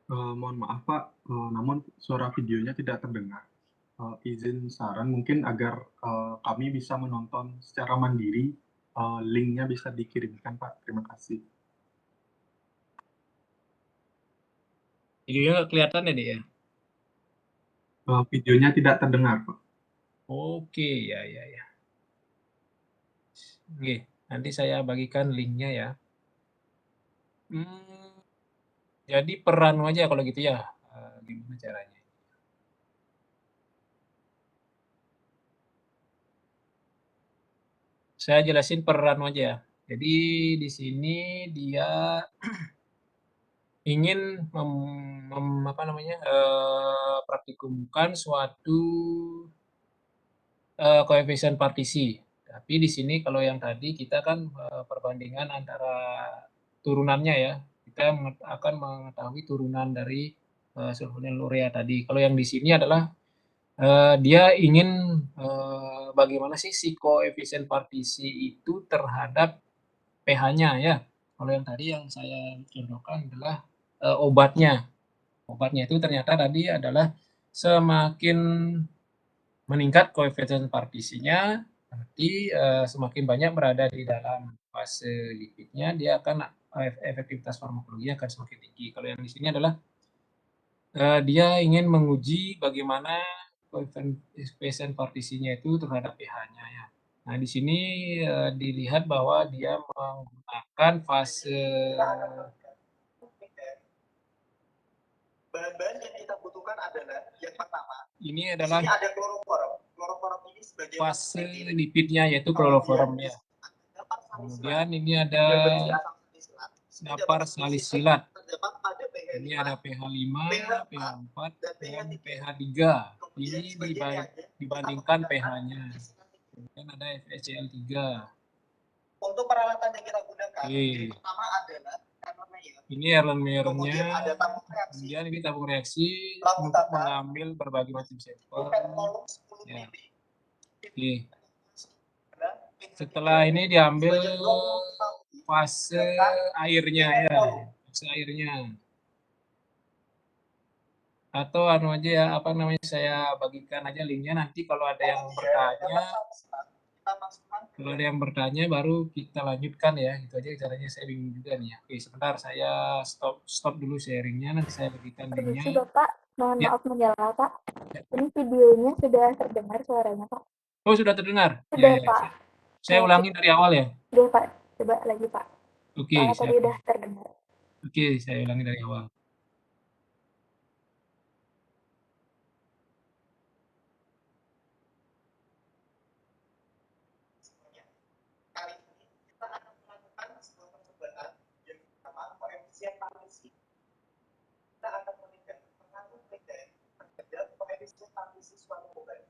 S2: Mohon maaf Pak, namun suara videonya tidak terdengar. Izin saran mungkin agar kami bisa menonton secara mandiri, link-nya bisa dikirimkan Pak. Terima kasih.
S1: Videonya nggak kelihatan ya, Dek, ya?
S2: Videonya tidak terdengar Pak.
S1: Oke, ya, ya, ya. Oke, nanti saya bagikan linknya ya. Jadi peran aja kalau gitu ya. Gimana caranya? Saya jelasin peran aja ya. Jadi di sini dia ingin praktikumkan suatu koefisien partisi. Tapi di sini kalau yang tadi kita kan perbandingan antara turunannya ya. Kita akan mengetahui turunan dari sulfonylurea tadi. Kalau yang di sini adalah dia ingin bagaimana sih si koefisien partisi itu terhadap pH-nya ya. Kalau yang tadi yang saya contohkan adalah obatnya. Obatnya itu ternyata tadi adalah semakin meningkat koefisien partisinya, berarti semakin banyak berada di dalam fase lipidnya, dia akan efektivitas farmakologinya akan semakin tinggi. Kalau yang di sini adalah dia ingin menguji bagaimana koefisien partisinya itu terhadap pH-nya ya. Nah, di sini dilihat bahwa dia menggunakan fase
S3: bahan-bahan yang kita butuhkan adalah yang pertama.
S1: Ini adalah
S3: ada kloroform. Kloroform ini sebagai
S1: fase lipidnya yaitu kloroform ya. Kemudian ini ada dapar salisilat. Ini ada pH 5, pH 4, dan pH 3. Ini dibandingkan pH-nya. Kemudian ada FeCl 3.
S3: Untuk peralatan yang kita gunakan, yang pertama adalah
S1: ini Erlenmeyernya. Kemudian ini tabung reaksi untuk mengambil berbagai macam sampel. Ya. Oke. Setelah ini diambil fase airnya ya, fase airnya. Atau anu aja ya, apa namanya, saya bagikan aja linknya nanti kalau ada yang bertanya. Kalau ada yang bertanya baru kita lanjutkan ya, itu aja caranya, saya bingung juga nih ya. Oke, sebentar saya stop dulu sharingnya, nanti saya bagikan linknya.
S4: Permisi Bapak, mohon
S1: ya.
S4: maaf menjawab Pak. Ya. Ini videonya sudah terdengar suaranya Pak?
S1: Oh, sudah terdengar?
S4: Sudah
S1: ya,
S4: Pak.
S1: Saya ulangi dari awal ya?
S4: Sudah Pak, coba lagi Pak.
S1: Oke,
S4: tadi udah terdengar.
S1: Oke, saya ulangi dari awal.
S3: Kali ini kita akan melakukan sebuah percobaan yang pertama koefisien partisi. Kita akan melihat pengaruh beda terhadap koefisien partisi suatu obat.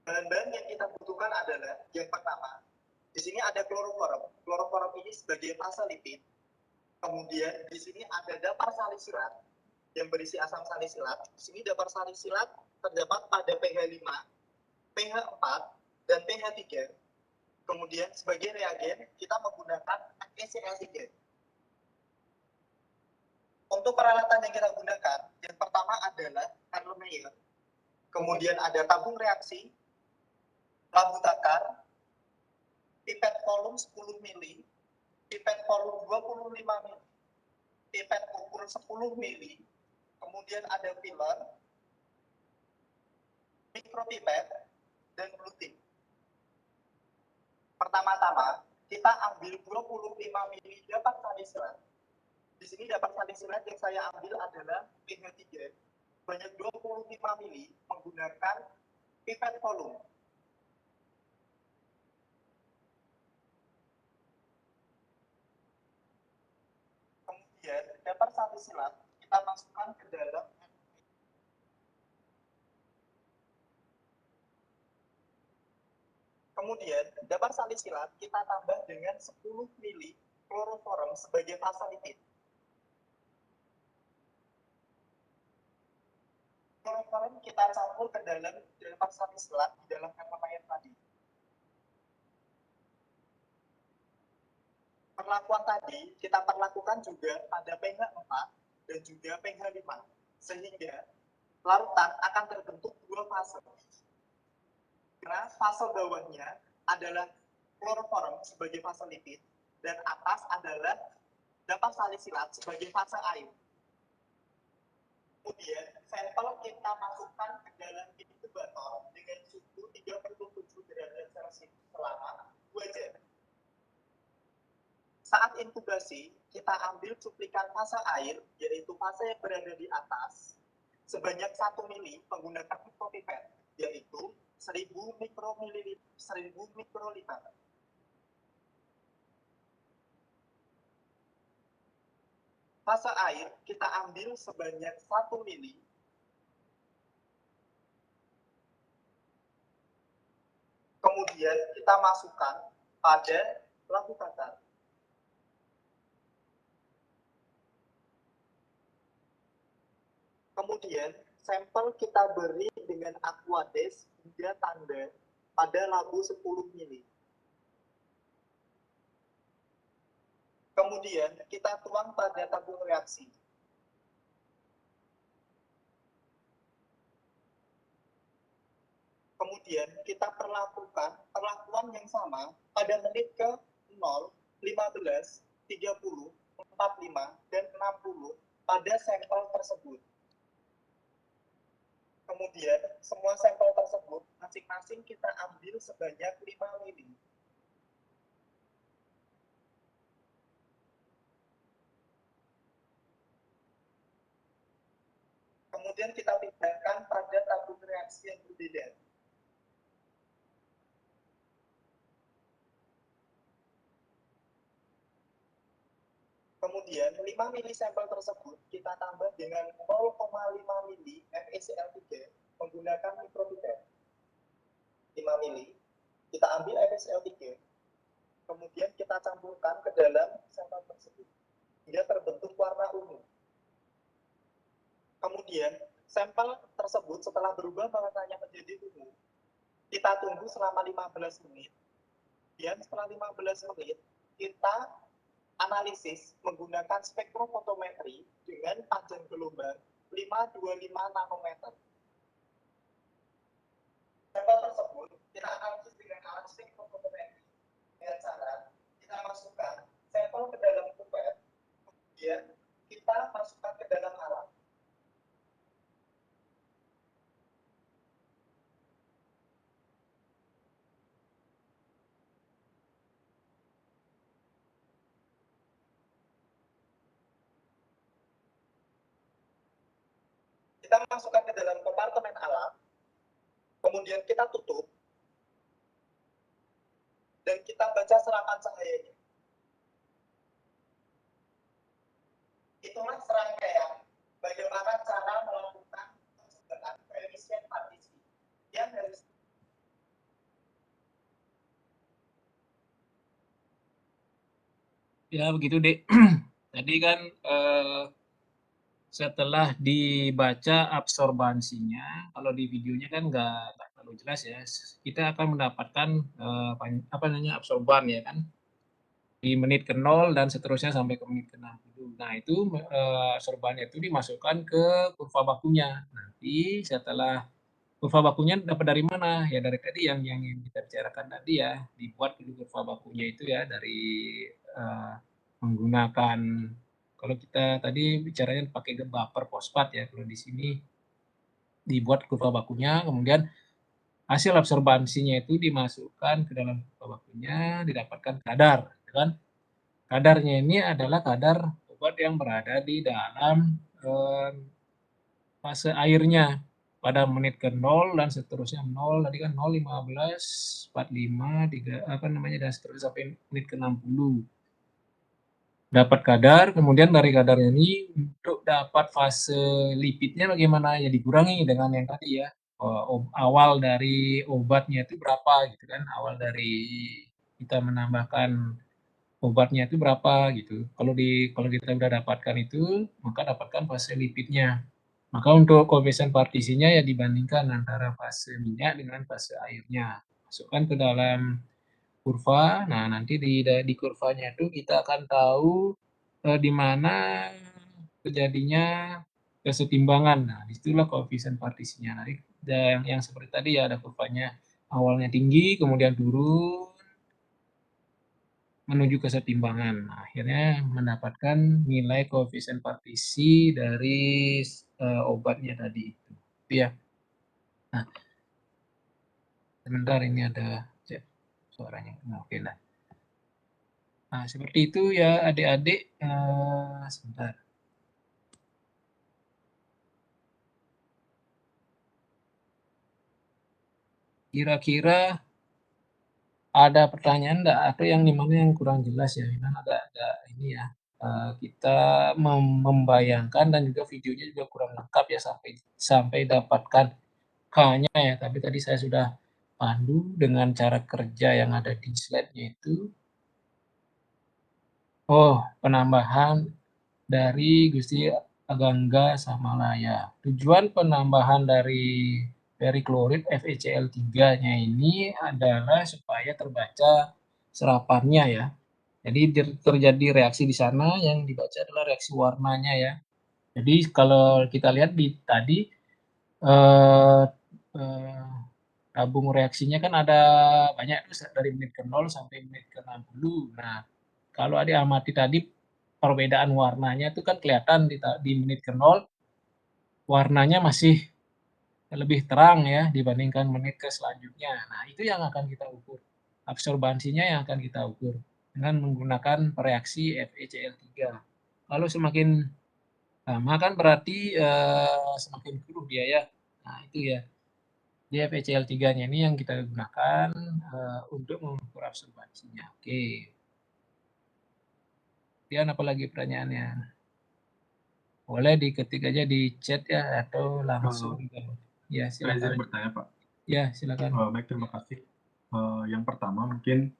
S3: Bahan-bahan yang kita butuhkan adalah yang pertama, di sini ada kloroform. Kloroform ini sebagai fase lipid. Kemudian di sini ada dapar salisilat yang berisi asam salisilat. Di sini dapar salisilat terdapat pada pH 5, pH 4, dan pH 3. Kemudian sebagai reagen kita menggunakan FeCl3. Untuk peralatan yang kita gunakan, yang pertama adalah Erlenmeyer. Kemudian ada tabung reaksi, lampu takar, pipet volume 10 ml, pipet volume 25 ml, pipet ukur 10 ml, kemudian ada filler, mikropipet, dan blue tip. Pertama-tama, kita ambil 25 ml dapar salisilat. Di sini dapar salisilat yang saya ambil adalah pH 3, banyak 25 ml menggunakan pipet volume. Kemudian dapar salisilat kita masukkan ke dalam. Kemudian dapar salisilat kita tambah dengan 10 ml kloroform sebagai fase lipid. Kloroform kita campur ke dalam dapar salisilat di dalam Erlenmeyer tadi. Perlakuan tadi kita perlakukan juga pada pH 4 dan juga pH 5, sehingga larutan akan terbentuk dua fase. Karena fase bawahnya adalah kloroform sebagai fase lipid, dan atas adalah dapat salisilat sebagai fase air. Kemudian sampel kita masukkan ke dalam inkubator dengan suhu 37 derajat Celcius selama 2 jam. Saat inkubasi, kita ambil cuplikan fase air, yaitu fase yang berada di atas, sebanyak 1 mili menggunakan mikropipet, yaitu 1000 mikroliter. Fase air kita ambil sebanyak 1 mili. Kemudian kita masukkan pada lampu bakar. Kemudian sampel kita beri dengan aquades hingga tanda pada lampu 10 mili. Kemudian kita tuang pada tabung reaksi. Kemudian kita perlakuan yang sama pada menit ke 0, 15, 30, 45, dan 60 pada sampel tersebut. Kemudian semua sampel tersebut masing-masing kita ambil sebanyak 5 mili. Kemudian kita pindahkan pada tabung reaksi yang berbeda. Kemudian 5 mili sampel tersebut kita tambah dengan 0,5 mili FeCl3 menggunakan mikropipet. 5 mili, kita ambil FeCl3, kemudian kita campurkan ke dalam sampel tersebut hingga terbentuk warna ungu. Kemudian sampel tersebut setelah berubah warnanya menjadi ungu, kita tunggu selama 15 menit. Dan setelah 15 menit, kita analisis menggunakan spektrofotometri dengan panjang gelombang 525 nanometer. Sampel tersebut kita analisis dengan alat spektrofotometri dengan cara kita masukkan sampel ke dalam kupet, kemudian kita masukkan ke dalam alat. Kita masukkan ke dalam kompartemen alat, kemudian kita tutup, dan kita baca serangan cahayanya. Itulah serangkaian bagaimana cara melakukan efisien partisi yang harus.
S1: Ya begitu Dek. Tadi kan setelah dibaca absorbansinya, kalau di videonya kan nggak terlalu jelas ya. Kita akan mendapatkan absorban ya kan, di menit ke 0 dan seterusnya sampai ke menit ke 60. Nah itu absorbannya itu dimasukkan ke kurva bakunya. Nanti setelah kurva bakunya dapat dari mana? Ya dari tadi yang kita bicarakan tadi ya, dibuat dulu kurva bakunya itu ya dari menggunakan, kalau kita tadi bicaranya pakai buffer fosfat ya, kalau di sini dibuat kurva bakunya, kemudian hasil absorbansinya itu dimasukkan ke dalam kurva bakunya, didapatkan kadar, kan? Kadarnya ini adalah kadar obat yang berada di dalam fase airnya pada menit ke 0 dan seterusnya 0, tadi kan 0, 15, 45, 3, dan seterusnya sampai menit ke 60. Dapat kadar, kemudian dari kadarnya ini untuk dapat fase lipidnya bagaimana, ya dikurangi dengan yang tadi ya, awal dari obatnya itu berapa gitu kan, awal dari kita menambahkan obatnya itu berapa gitu. Kalau kita udah dapatkan itu, maka dapatkan fase lipidnya. Maka untuk koefisien partisinya ya dibandingkan antara fase minyak dengan fase airnya. Masukkan ke dalam kurva. Nah, nanti di kurvanya itu kita akan tahu di mana terjadinya kesetimbangan. Nah, disitulah koefisien partisinya. Nah, yang seperti tadi ya, ada kurvanya awalnya tinggi, kemudian turun menuju kesetimbangan. Nah, akhirnya mendapatkan nilai koefisien partisi dari obatnya tadi. Itu ya. Nah, sebentar ini ada suaranya. Nah, oke lah. Nah, seperti itu ya adik-adik. Sebentar. Kira-kira ada pertanyaan enggak? Atau yang dimana yang kurang jelas ya? Memang ada ini ya. Kita membayangkan dan juga videonya juga kurang lengkap ya sampai dapatkan K-nya ya. Tapi tadi saya sudah pandu dengan cara kerja yang ada di slide-nya itu. Oh, penambahan dari Gusti Agangga Samalaya. Tujuan penambahan dari periklorid FeCl3-nya ini adalah supaya terbaca serapannya ya. Jadi terjadi reaksi di sana, yang dibaca adalah reaksi warnanya ya. Jadi kalau kita lihat di tadi eh, eh, tabung reaksinya kan ada banyak tuh dari menit ke 0 sampai menit ke 60. Nah, kalau adik amati tadi perbedaan warnanya itu kan kelihatan di menit ke 0 warnanya masih lebih terang ya dibandingkan menit ke selanjutnya. Nah, itu yang akan kita ukur. Absorbansinya yang akan kita ukur dengan menggunakan reaksi FeCl3. Lalu semakin lama kan berarti semakin keruh dia ya. Nah, itu ya. Di FeCl3-nya ini yang kita gunakan untuk mengukur absorbansinya. Oke. Kemudian apa lagi pertanyaannya? Boleh diketik aja di chat ya atau langsung. Ya,
S2: Saya izin
S1: silakan.
S2: bertanya, Pak.
S1: Ya, silakan.
S2: Baik, terima kasih. Yang pertama mungkin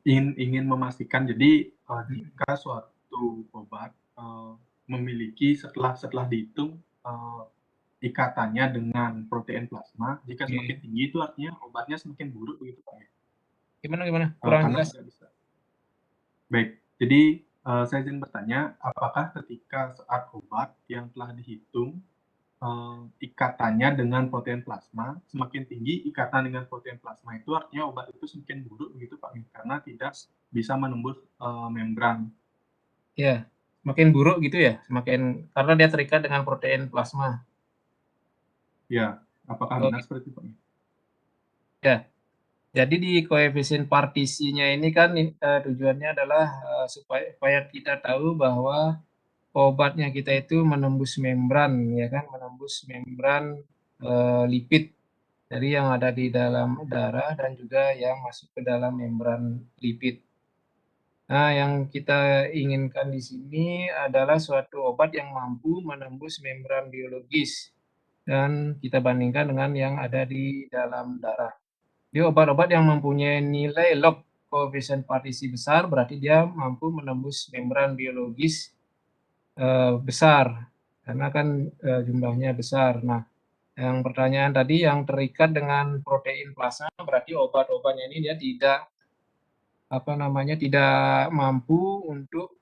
S2: ingin memastikan, jadi jika suatu obat memiliki setelah dihitung ikatannya dengan protein plasma, jika semakin tinggi itu artinya obatnya semakin buruk begitu Pak?
S1: Gimana? Kurang
S2: Karena
S1: jelas.
S2: tidak bisa. Baik, jadi saya ingin bertanya, apakah ketika saat obat yang telah dihitung ikatannya dengan protein plasma semakin tinggi, ikatan dengan protein plasma itu artinya obat itu semakin buruk begitu Pak, karena tidak bisa menembus membran.
S1: Ya, semakin buruk gitu ya, karena dia terikat dengan protein plasma.
S2: Ya, apakah benar seperti itu Pak?
S1: Ya, jadi di koefisien partisinya ini kan tujuannya adalah supaya kita tahu bahwa obatnya kita itu menembus membran, ya kan, menembus membran lipid dari yang ada di dalam darah dan juga yang masuk ke dalam membran lipid. Nah, yang kita inginkan di sini adalah suatu obat yang mampu menembus membran biologis dan kita bandingkan dengan yang ada di dalam darah. Jadi obat-obat yang mempunyai nilai log koefisien partisi besar berarti dia mampu menembus membran biologis besar karena kan jumlahnya besar. Nah, yang pertanyaan tadi yang terikat dengan protein plasma berarti obat-obatnya ini dia tidak mampu untuk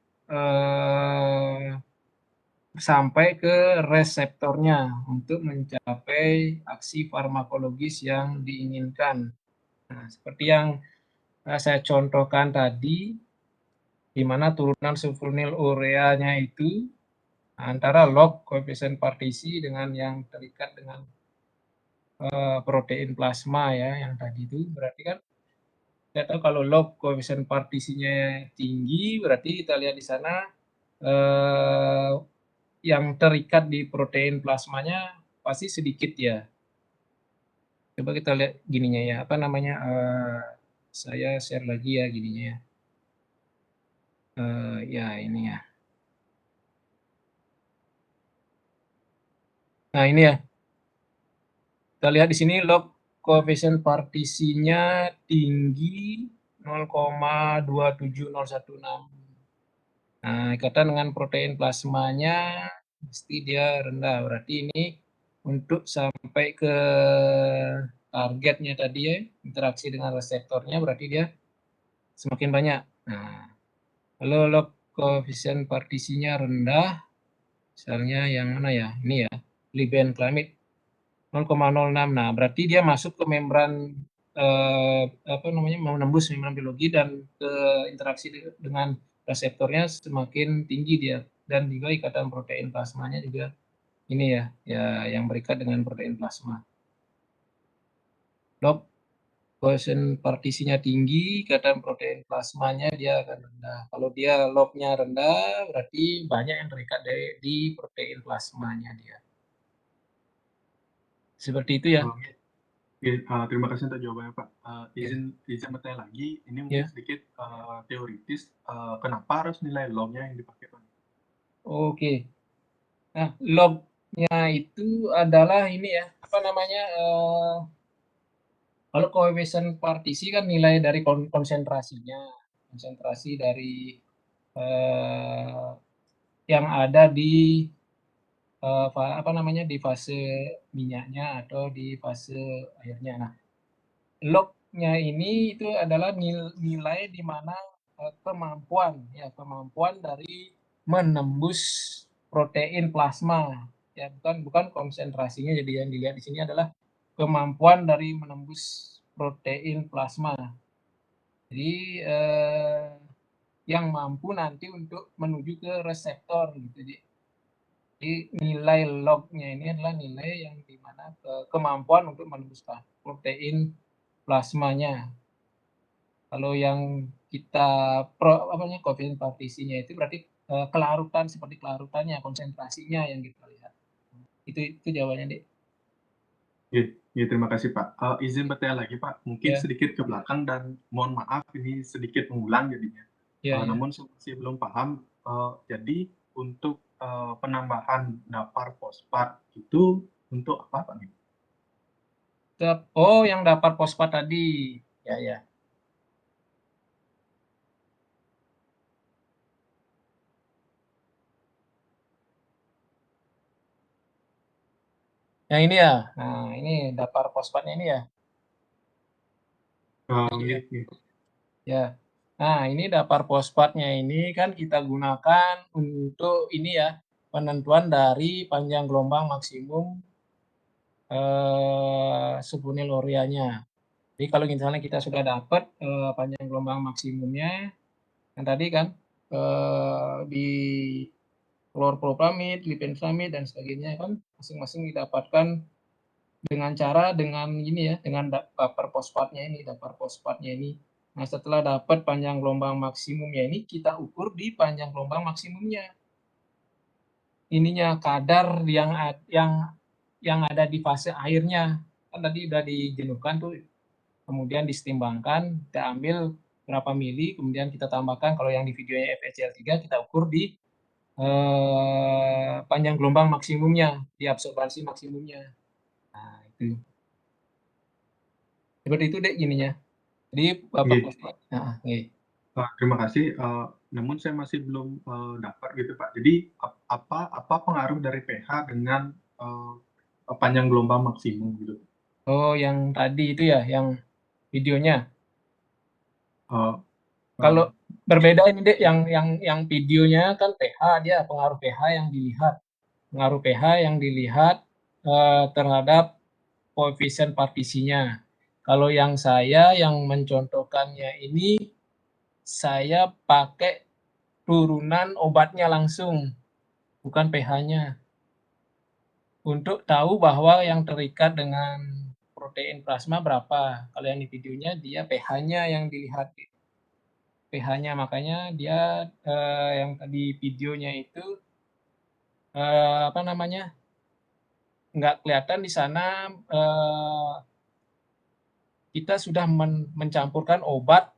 S1: sampai ke reseptornya untuk mencapai aksi farmakologis yang diinginkan. Nah, seperti yang saya contohkan tadi, di mana turunan sulfonyl ureanya itu antara log koefisien partisi dengan yang terikat dengan protein plasma ya, yang tadi itu berarti kan kita tahu kalau log koefisien partisinya tinggi, berarti kita lihat di sana yang terikat di protein plasmanya pasti sedikit ya. Coba kita lihat gininya ya, saya share lagi ya gininya ya. Ya ini ya. Nah ini ya. Kita lihat di sini log koefisien partisinya tinggi 0,27016. Nah, ikatan dengan protein plasmanya mesti dia rendah. Berarti ini untuk sampai ke targetnya tadi ya, interaksi dengan reseptornya berarti dia semakin banyak. Nah, kalau log koefisien partisinya rendah, misalnya yang mana ya? Ini ya, Liebend-Klamit 0,06. Nah, berarti dia masuk ke membran menembus membran biologi dan ke interaksi dengan reseptornya semakin tinggi dia, dan juga ikatan protein plasmanya juga ini ya, yang berikat dengan protein plasma. Log koefisien partisinya tinggi, ikatan protein plasmanya dia akan rendah. Kalau dia lognya rendah, berarti banyak yang terikat di protein plasmanya dia. Seperti itu ya.
S2: Terima kasih untuk jawabannya, Pak. Izin bertanya lagi, ini mungkin
S1: Ya.
S2: sedikit teoritis. Kenapa harus nilai log-nya yang dipakai, Pak?
S1: Oke. Nah, lognya itu adalah ini ya, kalau koefisien partisi kan nilai dari konsentrasinya, konsentrasi dari yang ada di di fase minyaknya atau di fase airnya. Nah, lognya ini itu adalah nilai di mana kemampuan dari menembus protein plasma, ya, bukan konsentrasinya. Jadi yang dilihat di sini adalah kemampuan dari menembus protein plasma. Jadi yang mampu nanti untuk menuju ke reseptor gitu. Jadi nilai lognya ini adalah nilai yang dimana kemampuan untuk menembus protein plasmanya. Kalau yang kita koefisien partisinya itu berarti kelarutan, seperti kelarutannya, konsentrasinya yang kita lihat. Itu jawabannya, Dek.
S2: Ya, terima kasih, Pak. Izin bertanya lagi, Pak. Mungkin
S1: Ya.
S2: sedikit ke belakang dan mohon maaf ini sedikit mengulang jadinya.
S1: Ya,
S2: Namun saya masih belum paham. Jadi untuk penambahan dapar fosfat itu untuk apa, Pak?
S1: Oh, yang dapar fosfat tadi. Ya. Yang ini ya. Nah, ini dapar fosfatnya ini ya. Ya. Nah, ini dapar fosfatnya ini kan kita gunakan untuk ini ya, penentuan dari panjang gelombang maksimum sulfonylureanya. Jadi kalau misalnya kita sudah dapat panjang gelombang maksimumnya, yang tadi kan di klorpropamid, lipensamid dan sebagainya kan masing-masing didapatkan dengan ini ya, dengan dapar fosfatnya ini. Nah, setelah dapat panjang gelombang maksimumnya ini, kita ukur di panjang gelombang maksimumnya. Ininya kadar yang ada di fase airnya. Kan tadi udah dijenuhkan tuh, kemudian disetimbangkan, kita ambil berapa mili, kemudian kita tambahkan, kalau yang di videonya FeCl3 kita ukur di panjang gelombang maksimumnya, di absorbansi maksimumnya. Nah, itu. Seperti itu, Dek, gininya. Jadi Bapak
S2: terima kasih. Namun saya masih belum dapat gitu, Pak. Jadi apa pengaruh dari pH dengan panjang gelombang maksimum gitu?
S1: Oh, yang tadi itu ya, yang videonya. Kalau berbeda ini, Dek, yang videonya kan pH, dia pengaruh pH yang dilihat. Pengaruh pH yang dilihat terhadap koefisien partisinya. Kalau yang saya yang mencontohkannya ini, saya pakai turunan obatnya langsung, bukan pH-nya. Untuk tahu bahwa yang terikat dengan protein plasma berapa. Kalau yang di videonya dia pH-nya yang dilihat. pH-nya, makanya dia yang tadi videonya itu nggak kelihatan di sana kita sudah mencampurkan obat.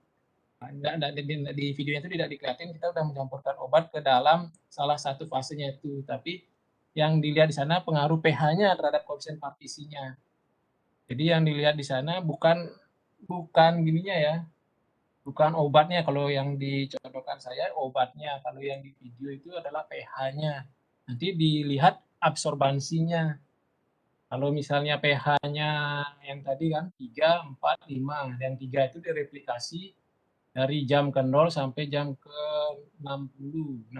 S1: Di videonya itu tidak dikelihatin kita sudah mencampurkan obat ke dalam salah satu fasenya itu, tapi yang dilihat di sana pengaruh pH-nya terhadap koefisien partisinya. Jadi yang dilihat di sana bukan gininya ya, bukan obatnya. Kalau yang dicontohkan saya obatnya, kalau yang di video itu adalah pH-nya. Nanti dilihat absorbansinya. Kalau misalnya pH-nya yang tadi kan 3, 4, 5, yang 3 itu direplikasi dari jam ke 0 sampai jam ke 60.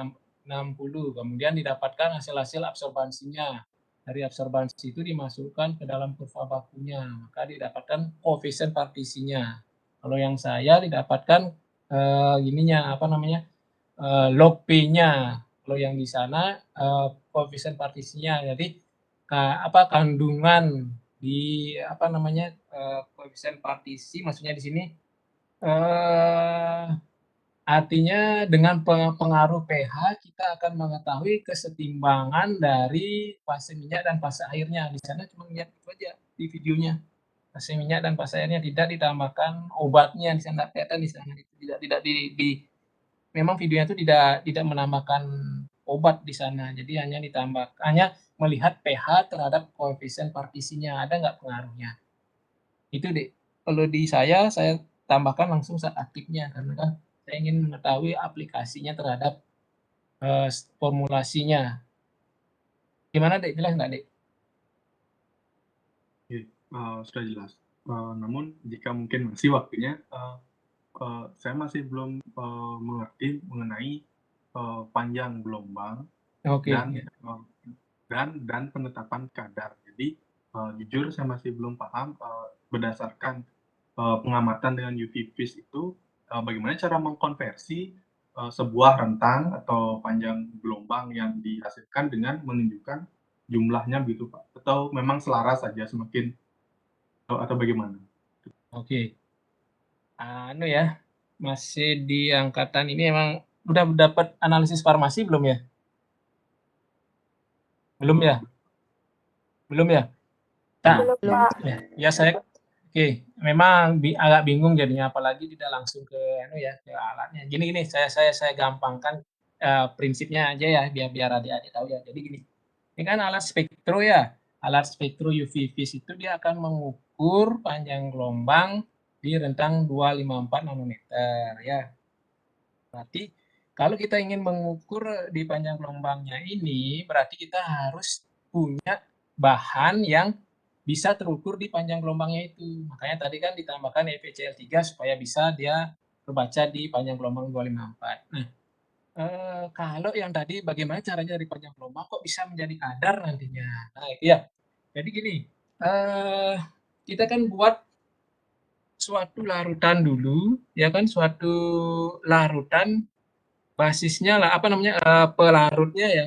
S1: Kemudian didapatkan hasil-hasil absorbansinya. Dari absorbansi itu dimasukkan ke dalam kurva bakunya, maka didapatkan koefisien partisinya. Kalau yang saya didapatkan log P-nya. Kalau yang di sana koefisien partisinya. Jadi kandungan di koefisien partisi, maksudnya di sini artinya dengan pengaruh pH kita akan mengetahui kesetimbangan dari fase minyak dan fase airnya. Di sana cuma lihat itu aja di videonya. Fase minyak dan fase airnya, tidak ditambahkan obatnya di sana, kelihatan di sana tidak memang videonya itu tidak menambahkan obat di sana. Jadi hanya melihat pH terhadap koefisien partisinya, ada nggak pengaruhnya. Itu deh. Kalau di saya tambahkan langsung zat aktifnya karena kan saya ingin mengetahui aplikasinya terhadap formulasinya. Gimana, Dek? Jelas nggak, Dek?
S2: Sudah jelas. Namun jika mungkin masih waktunya, saya masih belum mengerti mengenai panjang gelombang
S1: Oke.
S2: dan penetapan kadar. Jadi jujur saya masih belum paham berdasarkan pengamatan dengan UV vis itu bagaimana cara mengkonversi sebuah rentang atau panjang gelombang yang dihasilkan dengan menunjukkan jumlahnya begitu Pak, atau memang selaras saja semakin atau bagaimana?
S1: Oke. Masih di angkatan ini emang udah dapat analisis farmasi belum ya? Belum ya? Belum ya? Nah,
S4: Belum, Pak.
S1: ya saya memang agak bingung jadinya, apalagi tidak langsung ke ke alatnya. Gini, saya gampangkan prinsipnya aja ya, biar adik-adik tahu ya. Jadi gini, ini kan alat spektro ya. Alat spektro UV vis itu dia akan mengukur panjang gelombang di rentang 254 nanometer ya. Berarti kalau kita ingin mengukur di panjang gelombangnya ini, berarti kita harus punya bahan yang bisa terukur di panjang gelombangnya itu. Makanya tadi kan ditambahkan EPCl3 supaya bisa dia terbaca di panjang gelombang 254. Nah, kalau yang tadi bagaimana caranya dari panjang gelombang kok bisa menjadi kadar nantinya. Nah, itu ya. Jadi gini, kita kan buat suatu larutan dulu, ya kan, suatu larutan basisnya pelarutnya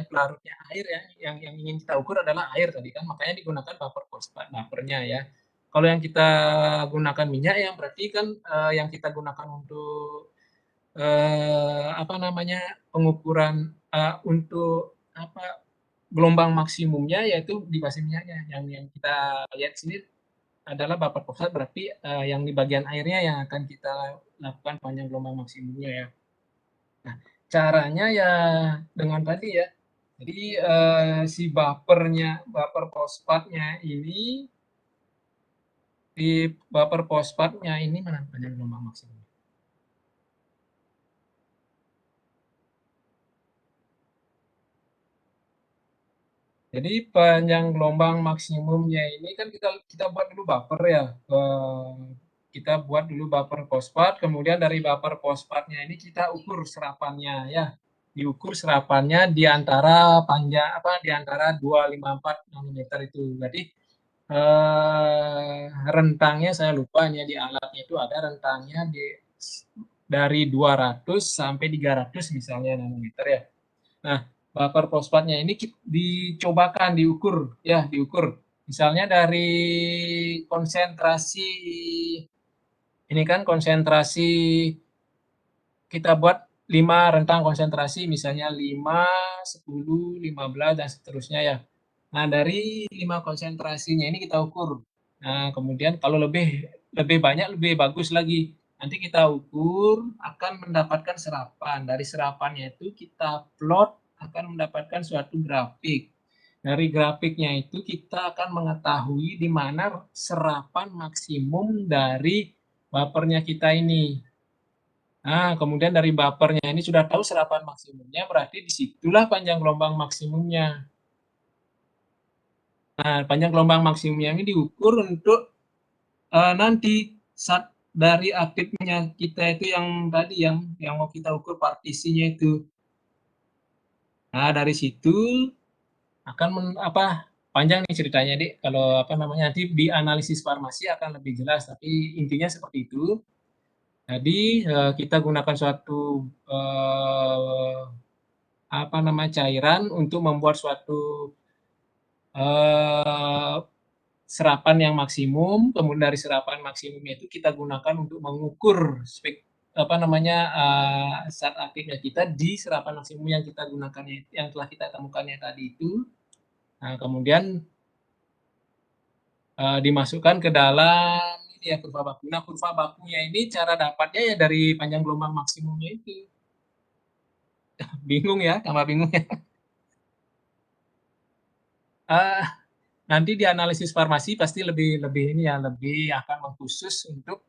S1: air ya, yang ingin kita ukur adalah air tadi kan, makanya digunakan buffer fosfat buffernya ya. Kalau yang kita gunakan minyak yang berarti kan yang kita gunakan untuk pengukuran untuk gelombang maksimumnya yaitu di basi minyaknya. Yang kita lihat sini adalah buffer fosfat, berarti yang di bagian airnya yang akan kita lakukan panjang gelombang maksimumnya ya. Nah, caranya ya dengan tadi ya. Jadi si buffer fosfatnya ini mana panjang gelombang maksimum? Jadi panjang gelombang maksimumnya ini kan kita buat dulu buffer ya. Kita buat dulu buffer fosfat, kemudian dari buffer fosfatnya ini kita ukur serapannya ya. Diukur serapannya di antara di antara 254 nanometer itu. Berarti rentangnya saya lupa ya, di alatnya itu ada rentangnya dari 200 sampai 300 misalnya nanometer ya. Nah, buffer fosfatnya ini dicobakan diukur. Misalnya dari konsentrasi ini kan konsentrasi kita buat 5 rentang konsentrasi, misalnya 5, 10, 15 dan seterusnya ya. Nah, dari 5 konsentrasinya ini kita ukur. Nah, kemudian kalau lebih banyak lebih bagus lagi. Nanti kita ukur akan mendapatkan serapan. Dari serapannya itu kita plot akan mendapatkan suatu grafik. Dari grafiknya itu kita akan mengetahui di mana serapan maksimum dari buffernya kita ini. Nah, kemudian dari buffernya ini sudah tahu serapan maksimumnya, berarti disitulah panjang gelombang maksimumnya. Nah, panjang gelombang maksimumnya ini diukur untuk nanti saat dari aktifnya kita itu yang tadi yang mau kita ukur partisinya itu. Nah, dari situ akan panjang nih ceritanya, Dik. Kalau nanti di analisis farmasi akan lebih jelas, tapi intinya seperti itu. Jadi kita gunakan suatu cairan untuk membuat suatu serapan yang maksimum. Kemudian dari serapan maksimumnya itu kita gunakan untuk mengukur zat aktifnya kita di serapan maksimum yang kita gunakan, yang telah kita temukannya tadi itu. Nah, kemudian dimasukkan ke dalam ini ya kurva baku. Nah, kurva bakunya ini cara dapatnya ya dari panjang gelombang maksimumnya itu. Bingung ya, tambah bingung ya. Nanti di analisis farmasi pasti lebih ini ya, lebih akan mengkhusus untuk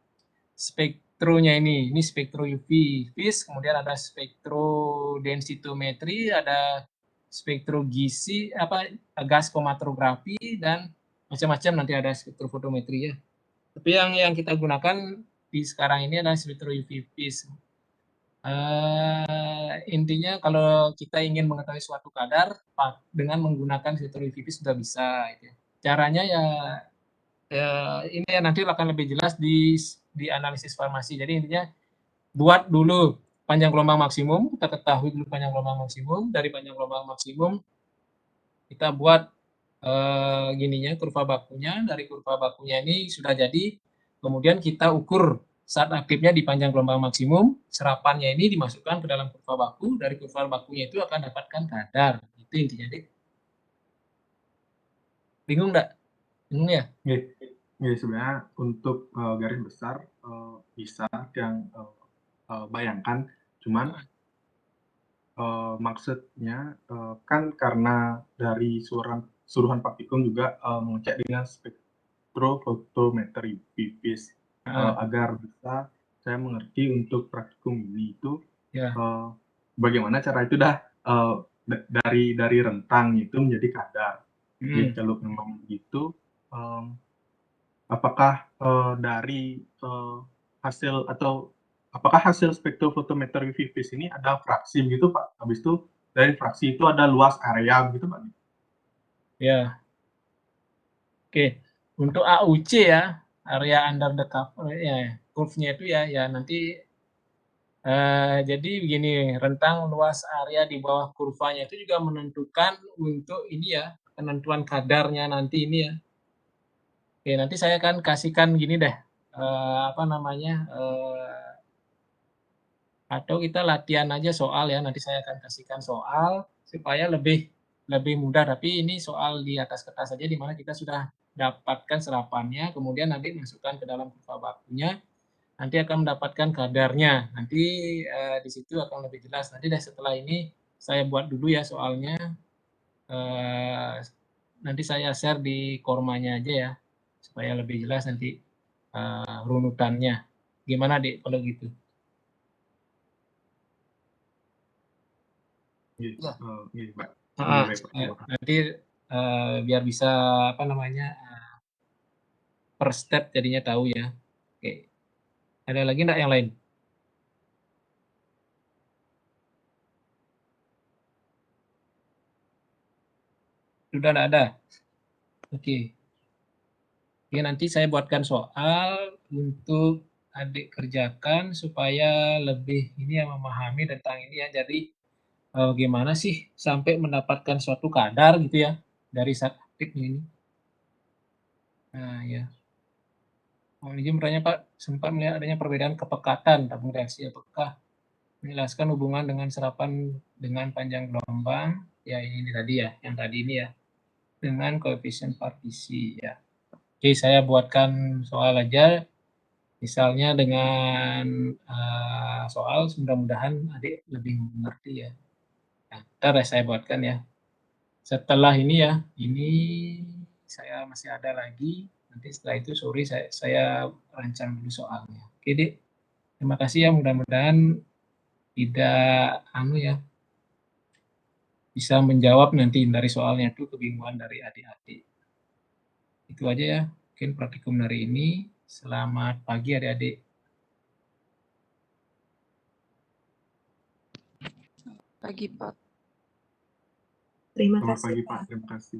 S1: spektronya ini. Ini spektro UV vis, kemudian ada spektrodensitometri, ada spektrogisi gas kromatografi, dan macam-macam nanti ada spektrofotometri ya. Tapi yang kita gunakan di sekarang ini adalah spektro UV vis. Intinya kalau kita ingin mengetahui suatu kadar dengan menggunakan spektro UV vis sudah bisa. Gitu. Caranya ya ini ya nanti akan lebih jelas di analisis farmasi. Jadi intinya buat dulu panjang gelombang maksimum, kita ketahui dulu panjang gelombang maksimum. Dari panjang gelombang maksimum kita buat kurva bakunya. Dari kurva bakunya ini sudah jadi, kemudian kita ukur saat aktifnya di panjang gelombang maksimum, serapannya ini dimasukkan ke dalam kurva baku. Dari kurva bakunya itu akan dapatkan kadar. Itu intinya, Dik. Bingung nggak? Bingung ya?
S2: Ya, sebenarnya untuk garis besar bisa yang bayangkan, cuman maksudnya kan karena dari suruhan praktikum juga mengecek dengan spektrofotometer UV vis agar bisa saya mengerti untuk praktikum ini itu bagaimana cara itu dari rentang itu menjadi kadar. Jadi kalau memang begitu, apakah dari hasil atau apakah hasil spektrofotometer UV vis ini ada fraksi gitu Pak? Habis itu dari fraksi itu ada luas area gitu Pak?
S1: Ya. Oke. Untuk AUC ya, area under the cover ya, curve-nya itu ya nanti jadi begini, rentang luas area di bawah kurvanya itu juga menentukan untuk ini ya, penentuan kadarnya nanti ini ya. Oke, nanti saya akan kasihkan gini deh, atau kita latihan aja soal ya, nanti saya akan kasihkan soal supaya lebih mudah, tapi ini soal di atas kertas saja di mana kita sudah dapatkan serapannya, kemudian nanti masukkan ke dalam kurva bakunya, nanti akan mendapatkan kadarnya. Nanti di situ akan lebih jelas. Nanti setelah ini saya buat dulu ya soalnya. Nanti saya share di kormanya aja ya, supaya lebih jelas nanti runutannya. Gimana, Dik, kalau gitu?
S2: Iya, Pak.
S1: Nanti biar bisa per step jadinya tahu ya. Oke. Ada lagi enggak yang lain? Sudah enggak ada? Oke. Oke, nanti saya buatkan soal untuk adik kerjakan supaya lebih ini ya memahami tentang ini ya. Jadi gimana sih sampai mendapatkan suatu kadar gitu ya dari zat aktif ini. Nah, ya. Mohon izin bertanya, Pak, sempat melihat adanya perbedaan kepekatan tabung reaksi. Apakah menjelaskan hubungan dengan serapan dengan panjang gelombang? Ya, ini tadi ya, yang tadi ini ya. Dengan koefisien partisi ya. Oke, saya buatkan soal aja. Misalnya dengan soal, mudah-mudahan adik lebih mengerti ya. Nah, ntar saya buatkan ya. Setelah ini ya, ini saya masih ada lagi. Nanti setelah itu sore saya rancang dulu soalnya. Oke, Dik. Terima kasih ya, mudah-mudahan tidak bisa menjawab nanti dari soalnya itu kebingungan dari adik-adik. Itu aja ya, mungkin praktikum hari ini. Selamat pagi adik-adik.
S5: pagi, Pak.
S6: Terima
S2: Selamat
S6: kasih,
S2: pagi,
S6: Pak.
S2: Pak. Terima kasih.